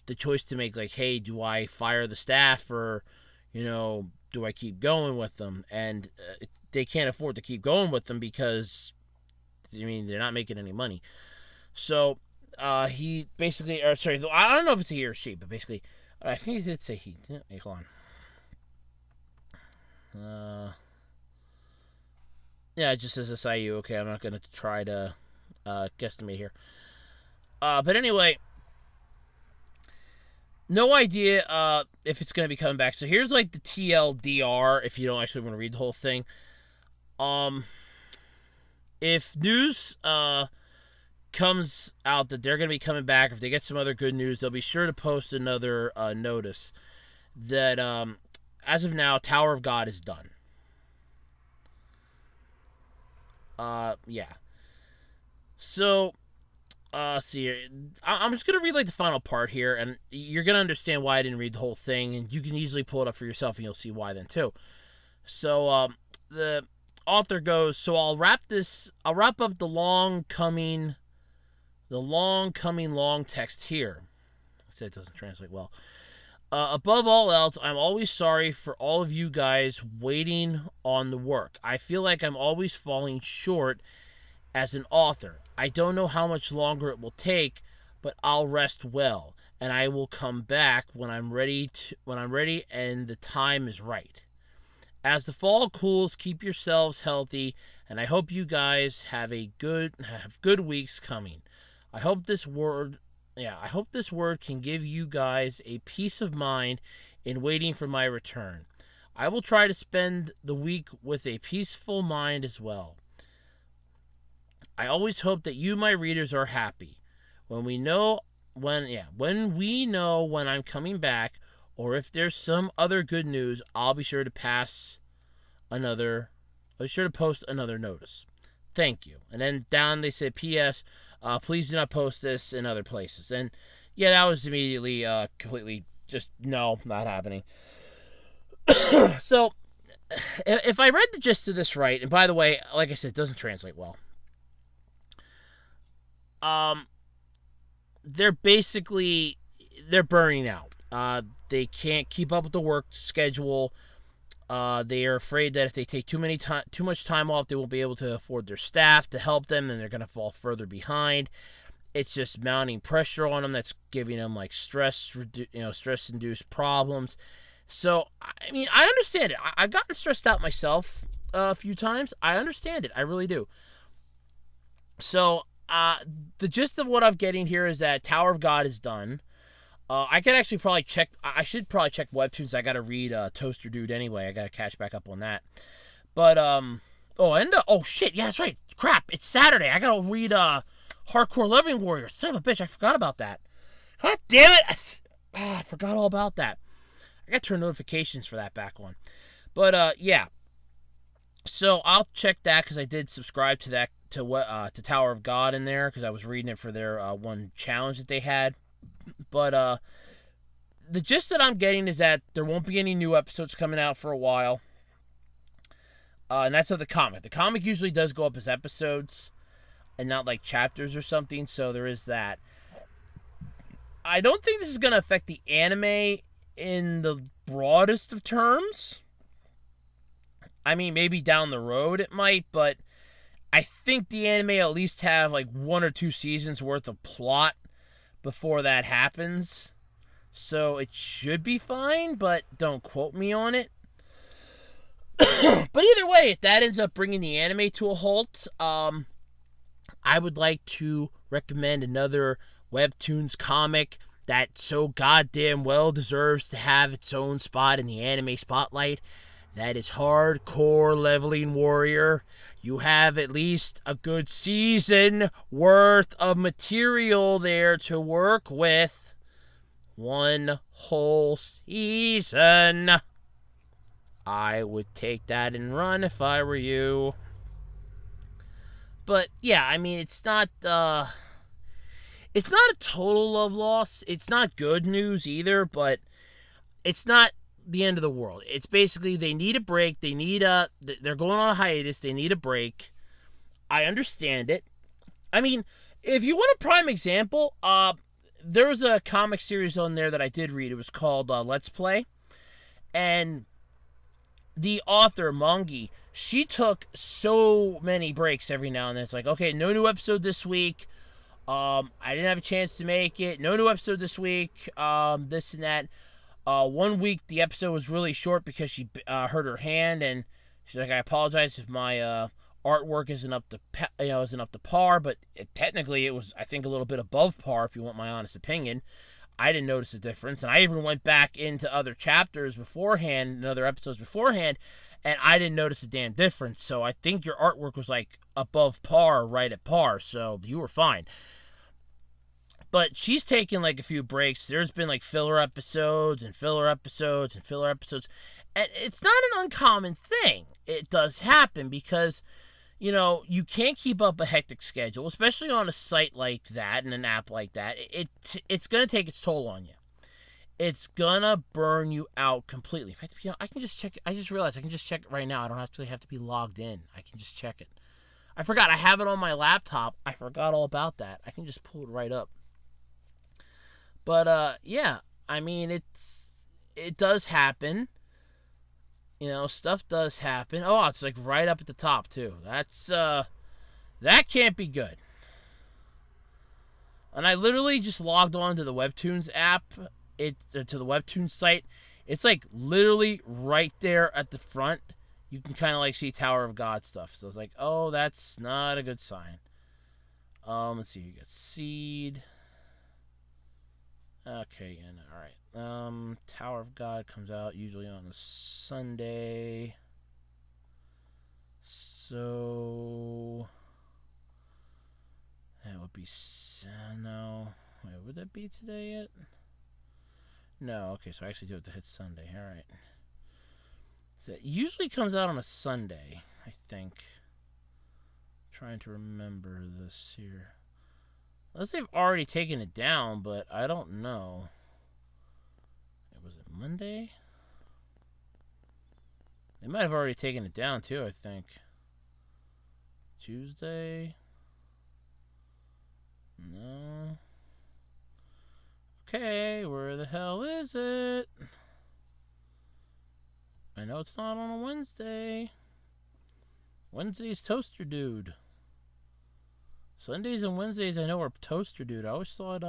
the choice to make, like, hey, do I fire the staff or do I keep going with them? And they can't afford to keep going with them because they're not making any money. So he basically, or sorry, I don't know if it's a he or she, but basically, I think he did say he. Hey, hold on. Yeah, it just says SIU. Okay, I'm not going to try to guesstimate here. But anyway, no idea if it's going to be coming back. So here's like the TLDR if you don't actually want to read the whole thing. If news comes out that they're going to be coming back, if they get some other good news, they'll be sure to post another notice that as of now, Tower of God is done. Yeah. So, see here. I'm just going to read like the final part here, and you're going to understand why I didn't read the whole thing, and you can easily pull it up for yourself, and you'll see why then too. So, the author goes, so I'll wrap up the long text here. I said it doesn't translate well. Above all else, I'm always sorry for all of you guys waiting on the work. I feel like I'm always falling short as an author. I don't know how much longer it will take, but I'll rest well, and I will come back when I'm ready and the time is right. As the fall cools, keep yourselves healthy, and I hope you guys have good weeks coming. I hope this word can give you guys a peace of mind in waiting for my return. I will try to spend the week with a peaceful mind as well. I always hope that you, my readers, are happy. When we know when I'm coming back, or if there's some other good news, I'll be sure to post another notice. Thank you. And then down they said, P.S. Please do not post this in other places. And yeah, that was immediately completely just no, not happening. So if I read the gist of this right, and by the way, like I said, it doesn't translate well. They're burning out. They can't keep up with the work schedule. They are afraid that if they take too much time off, they won't be able to afford their staff to help them, and they're going to fall further behind. It's just mounting pressure on them that's giving them like stress-induced problems. So, I mean, I understand it. I've gotten stressed out myself a few times. I understand it. I really do. So, the gist of what I'm getting here is that Tower of God is done. I could actually probably check. I should probably check webtoons. I gotta read Toaster Dude anyway. I gotta catch back up on that. But oh shit, yeah, that's right. Crap, it's Saturday. I gotta read Hardcore Living Warriors. Son of a bitch, I forgot about that. God damn it! I forgot all about that. I gotta turn notifications for that back on. But yeah. So I'll check that because I did subscribe to that to Tower of God in there because I was reading it for their one challenge that they had. But the gist that I'm getting is that there won't be any new episodes coming out for a while. And that's of the comic. The comic usually does go up as episodes and not like chapters or something, so there is that. I don't think this is going to affect the anime in the broadest of terms. I mean, maybe down the road it might, but I think the anime at least have like 1 or 2 seasons worth of plot before that happens. So it should be fine, but don't quote me on it. But either way, if that ends up bringing the anime to a halt, I would like to recommend another Webtoons comic that so goddamn well deserves to have its own spot in the anime spotlight. That is Hardcore Leveling Warrior. You have at least a good season worth of material there to work with. 1 whole season. I would take that and run if I were you. But yeah, I mean, it's not a total love loss. It's not good news either, but it's not the end of the world. It's basically they need a break. They're going on a hiatus. They need a break. I understand it. I mean, if you want a prime example, there was a comic series on there that I did read. It was called Let's Play. And the author, Mongi, she took so many breaks every now and then. It's like, okay, no new episode this week. I didn't have a chance to make it. No new episode this week. This and that. 1 week the episode was really short because she hurt her hand, and she's like, I apologize if my artwork isn't up to par, but technically it was, I think, a little bit above par if you want my honest opinion. I didn't notice a difference, and I even went back into other chapters beforehand and other episodes beforehand, and I didn't notice a damn difference. So I think your artwork was like above par, right at par, so you were fine. But she's taken like a few breaks. There's been like filler episodes and filler episodes and filler episodes, and it's not an uncommon thing. It does happen because, you know, you can't keep up a hectic schedule, especially on a site like that and an app like that. It's going to take its toll on you. It's going to burn you out completely. In fact, I can just check it. I just realized I can just check it right now. I don't actually have to be logged in. I can just check it. I forgot. I have it on my laptop. I forgot all about that. I can just pull it right up. But, yeah. I mean, it does happen. You know, stuff does happen. Oh, it's like right up at the top, too. That can't be good. And I literally just logged on to the Webtoons app, to the Webtoons site. It's like literally right there at the front. You can kind of like see Tower of God stuff. So it's like, oh, that's not a good sign. Let's see. You got Seed. Okay, and alright. Tower of God comes out usually on a Sunday. So that would be no. Wait, would that be today yet? No, okay, so I actually do have to hit Sunday. Alright. So it usually comes out on a Sunday, I think. Trying to remember this here. Unless they've already taken it down, but I don't know. Was it Monday? They might have already taken it down too, I think. Tuesday? No. Okay, where the hell is it? I know it's not on a Wednesday. Wednesday's Toaster Dude. Sundays and Wednesdays I know are Toaster Dude. I always thought,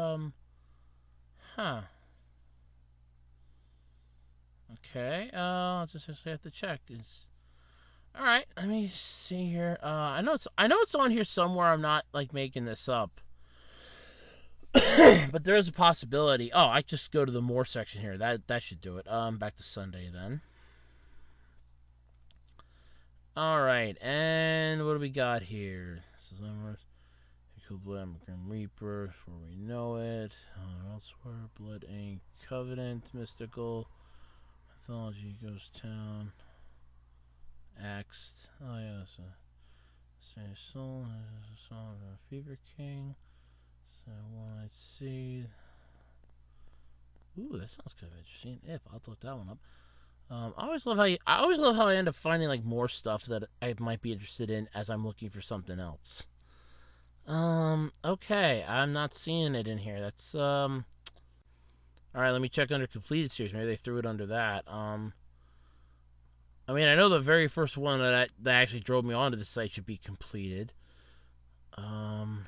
Okay, I'll just have to check. Alright, let me see here. I know it's on here somewhere. I'm not like making this up. But there is a possibility. Oh, I just go to the more section here. That should do it. Back to Sunday then. Alright, and what do we got here? This is Grim Reaper, before we know it. Elsewhere, Blood Ink, Covenant, Mystical, Mythology, Ghost Town, Axed. Oh yeah, that's a Soul, Song of Fever King, One-Eyed Seed. Ooh, that sounds kind of interesting. I'll look that one up. I always love how I end up finding like more stuff that I might be interested in as I'm looking for something else. Okay, I'm not seeing it in here. That's all right. Let me check under completed series. Maybe they threw it under that. I mean, I know the very first one that actually drove me onto the site should be completed. No,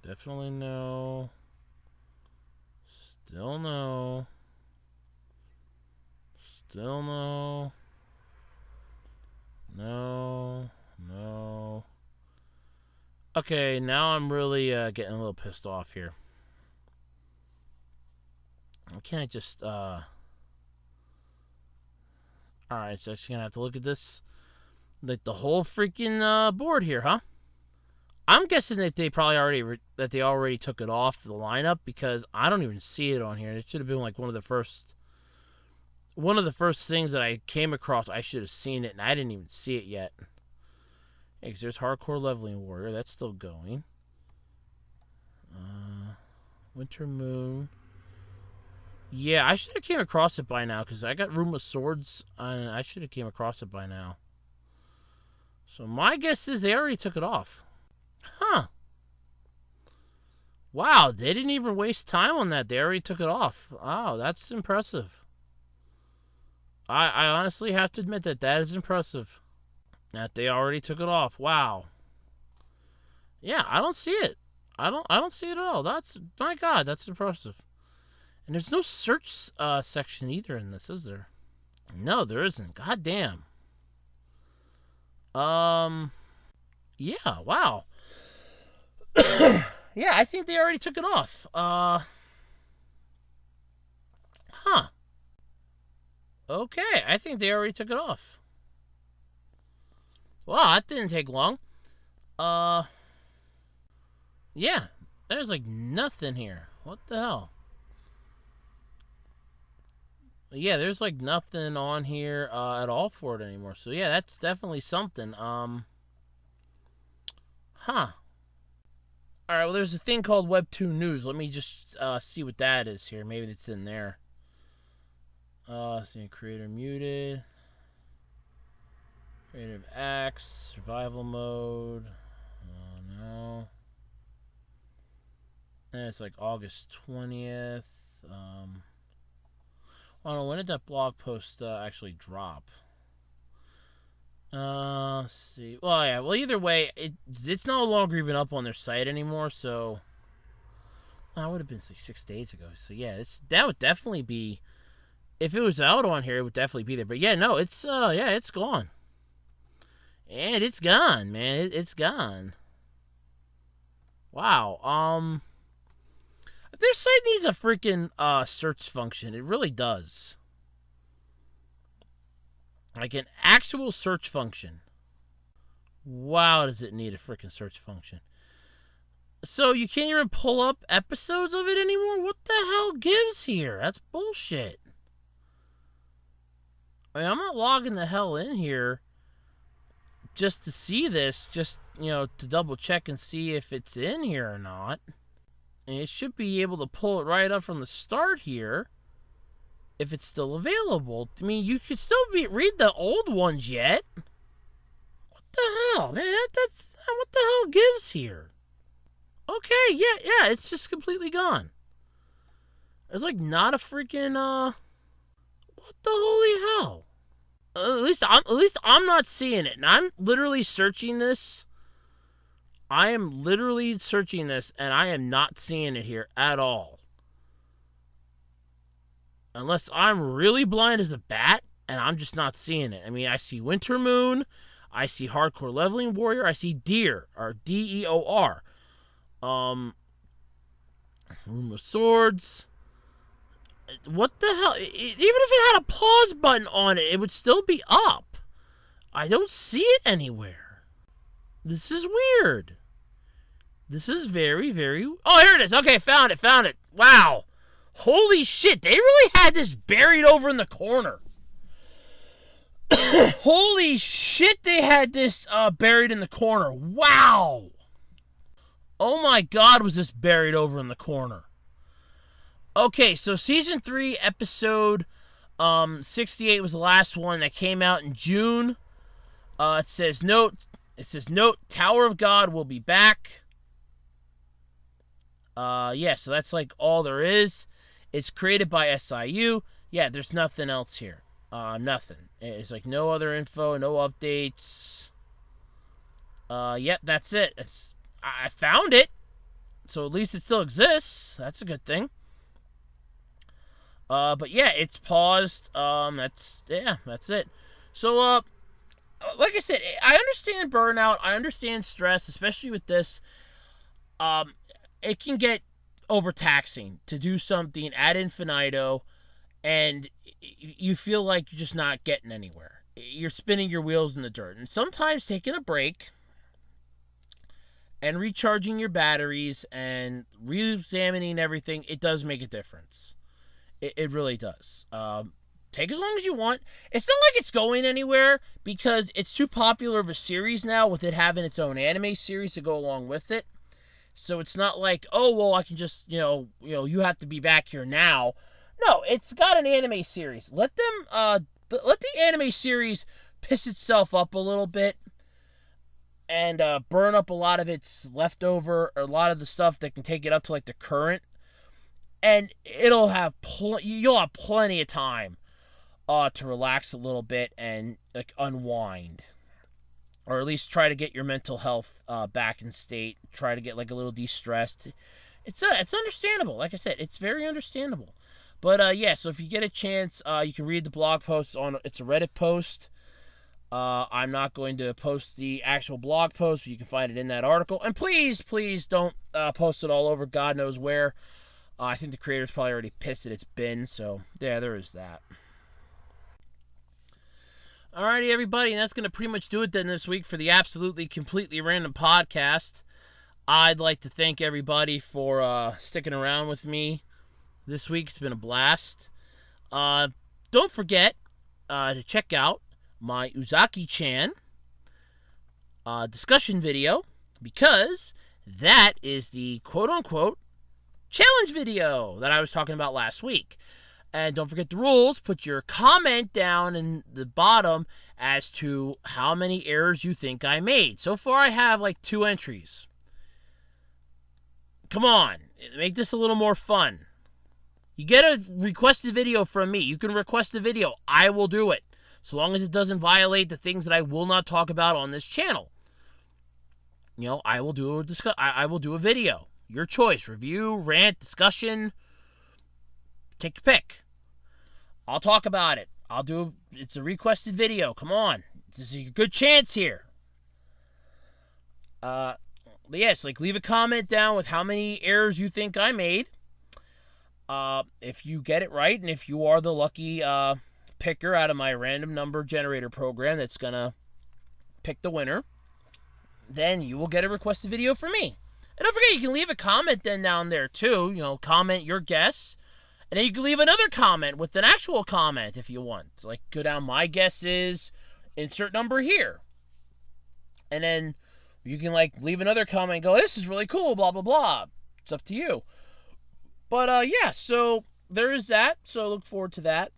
definitely no. Still no. Still no. No. Okay, now I'm really getting a little pissed off here. I can't just Alright, so I'm just gonna have to look at this, like the whole freaking board here, huh? I'm guessing that they already took it off the lineup, because I don't even see it on here. It should have been like one of the first things that I came across. I should have seen it, and I didn't even see it yet. Because there's Hardcore Leveling Warrior. That's still going. Winter Moon. Yeah, I should have came across it by now, because I got Room of Swords, and I should have came across it by now. So my guess is they already took it off. Huh. Wow, they didn't even waste time on that. They already took it off. Wow, that's impressive. I honestly have to admit that is impressive. That they already took it off. Wow. Yeah, I don't see it. I don't see it at all. That's, my God, that's impressive. And there's no search section either in this, is there? No, there isn't. God damn. Yeah, wow. Yeah, I think they already took it off. Huh. Okay, I think they already took it off. Well, that didn't take long. Yeah, there's like nothing here. What the hell? Yeah, there's like nothing on here at all for it anymore. So yeah, that's definitely something. Huh. Alright, well, there's a thing called Webtoon News. Let me just see what that is here. Maybe it's in there. See, creator muted. Creative acts. Survival mode. Oh, no. And it's like August 20th. Oh, when did that blog post actually drop? Let's see. Well, yeah. Well, either way, it's no longer even up on their site anymore. So, it would have been like 6 days ago. So yeah, that would definitely be. If it was out on here, it would definitely be there. But yeah, no, it's it's gone. And it's gone, man. It's gone. Wow. This site needs a freaking search function. It really does. Like an actual search function. Wow, does it need a freaking search function. So you can't even pull up episodes of it anymore? What the hell gives here? That's bullshit. I mean, I'm not logging the hell in here just to see this, just, to double check and see if it's in here or not. And it should be able to pull it right up from the start here if it's still available. I mean, you could still read the old ones yet. What the hell, man? That's what the hell gives here? Okay, yeah, it's just completely gone. There's like not a freaking what the holy hell? At least I'm not seeing it. And I'm literally searching this. I am literally searching this, and I am not seeing it here at all. Unless I'm really blind as a bat, and I'm just not seeing it. I mean, I see Winter Moon, I see Hardcore Leveling Warrior. I see Deer, or Deor. Room of Swords. What the hell? Even if it had a pause button on it, it would still be up. I don't see it anywhere. This is weird. This is very, very... Oh, here it is. Okay, found it. Wow. Holy shit, they really had this buried over in the corner. Holy shit, they had this buried in the corner. Wow. Oh my god, was this buried over in the corner. Okay, so Season 3, Episode 68 was the last one that came out in June. It says, note, Tower of God will be back. Yeah, so that's like all there is. It's created by SIU. Yeah, there's nothing else here. Nothing. It's like no other info, no updates. Yep, that's it. I found it. So at least it still exists. That's a good thing. But yeah, it's paused. That's it. So, like I said, I understand burnout. I understand stress, especially with this. It can get overtaxing to do something ad infinitum, and you feel like you're just not getting anywhere. You're spinning your wheels in the dirt. And sometimes taking a break and recharging your batteries and re-examining everything, it does make a difference. It really does. Take as long as you want. It's not like it's going anywhere because it's too popular of a series now with it having its own anime series to go along with it. So it's not like, oh, well, I can just, you have to be back here now. No, it's got an anime series. Let them, let the anime series piss itself up a little bit and burn up a lot of its leftover, or a lot of the stuff that can take it up to like the current. And you'll have plenty of time to relax a little bit and like unwind. Or at least try to get your mental health back in state. Try to get like a little de-stressed. It's understandable. Like I said, it's very understandable. But yeah, so if you get a chance, you can read the blog post it's a Reddit post. I'm not going to post the actual blog post, but you can find it in that article. And please don't post it all over God knows where. I think the creator's probably already pissed at its bin, so yeah, there is that. Alrighty, everybody, and that's going to pretty much do it then this week for the Absolutely Completely Random podcast. I'd like to thank everybody for sticking around with me this week. It's been a blast. Don't forget to check out my Uzaki-chan discussion video, because that is the quote-unquote challenge video that I was talking about last week. And don't forget the rules. Put your comment down in the bottom as to how many errors you think I made. So far, I have like 2 entries. Come on. Make this a little more fun. You get a requested video from me. You can request a video. I will do it. So long as it doesn't violate the things that I will not talk about on this channel. I will do a video. Your choice. Review, rant, discussion. Take your pick. I'll talk about it. It's a requested video. Come on. This is a good chance here. Yes, leave a comment down with how many errors you think I made. If you get it right, and if you are the lucky picker out of my random number generator program that's gonna pick the winner, then you will get a requested video from me. And don't forget, you can leave a comment then down there too. Comment your guess. And then you can leave another comment with an actual comment if you want. Go down my guess is, insert number here. And then you can leave another comment and go, this is really cool, blah, blah, blah. It's up to you. But yeah, so there is that. So look forward to that.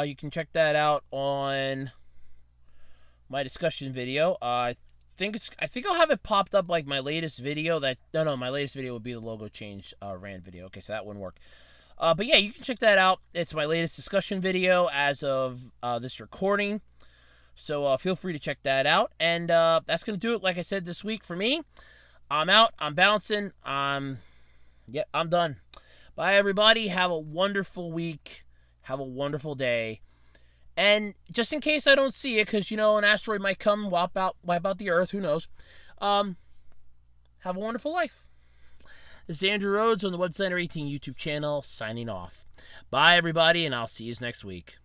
You can check that out on my discussion video. I think I'll have it popped up like my latest video. My latest video would be the logo change rant video. Okay, so that wouldn't work. But yeah, you can check that out. It's my latest discussion video as of this recording. So feel free to check that out. And that's going to do it, like I said, this week for me. I'm out. I'm bouncing. I'm done. Bye, everybody. Have a wonderful week. Have a wonderful day. And just in case I don't see it, because, an asteroid might come, wipe out the Earth, who knows, have a wonderful life. This is Andrew Rhodes on the Web Center 18 YouTube channel, signing off. Bye, everybody, and I'll see you next week.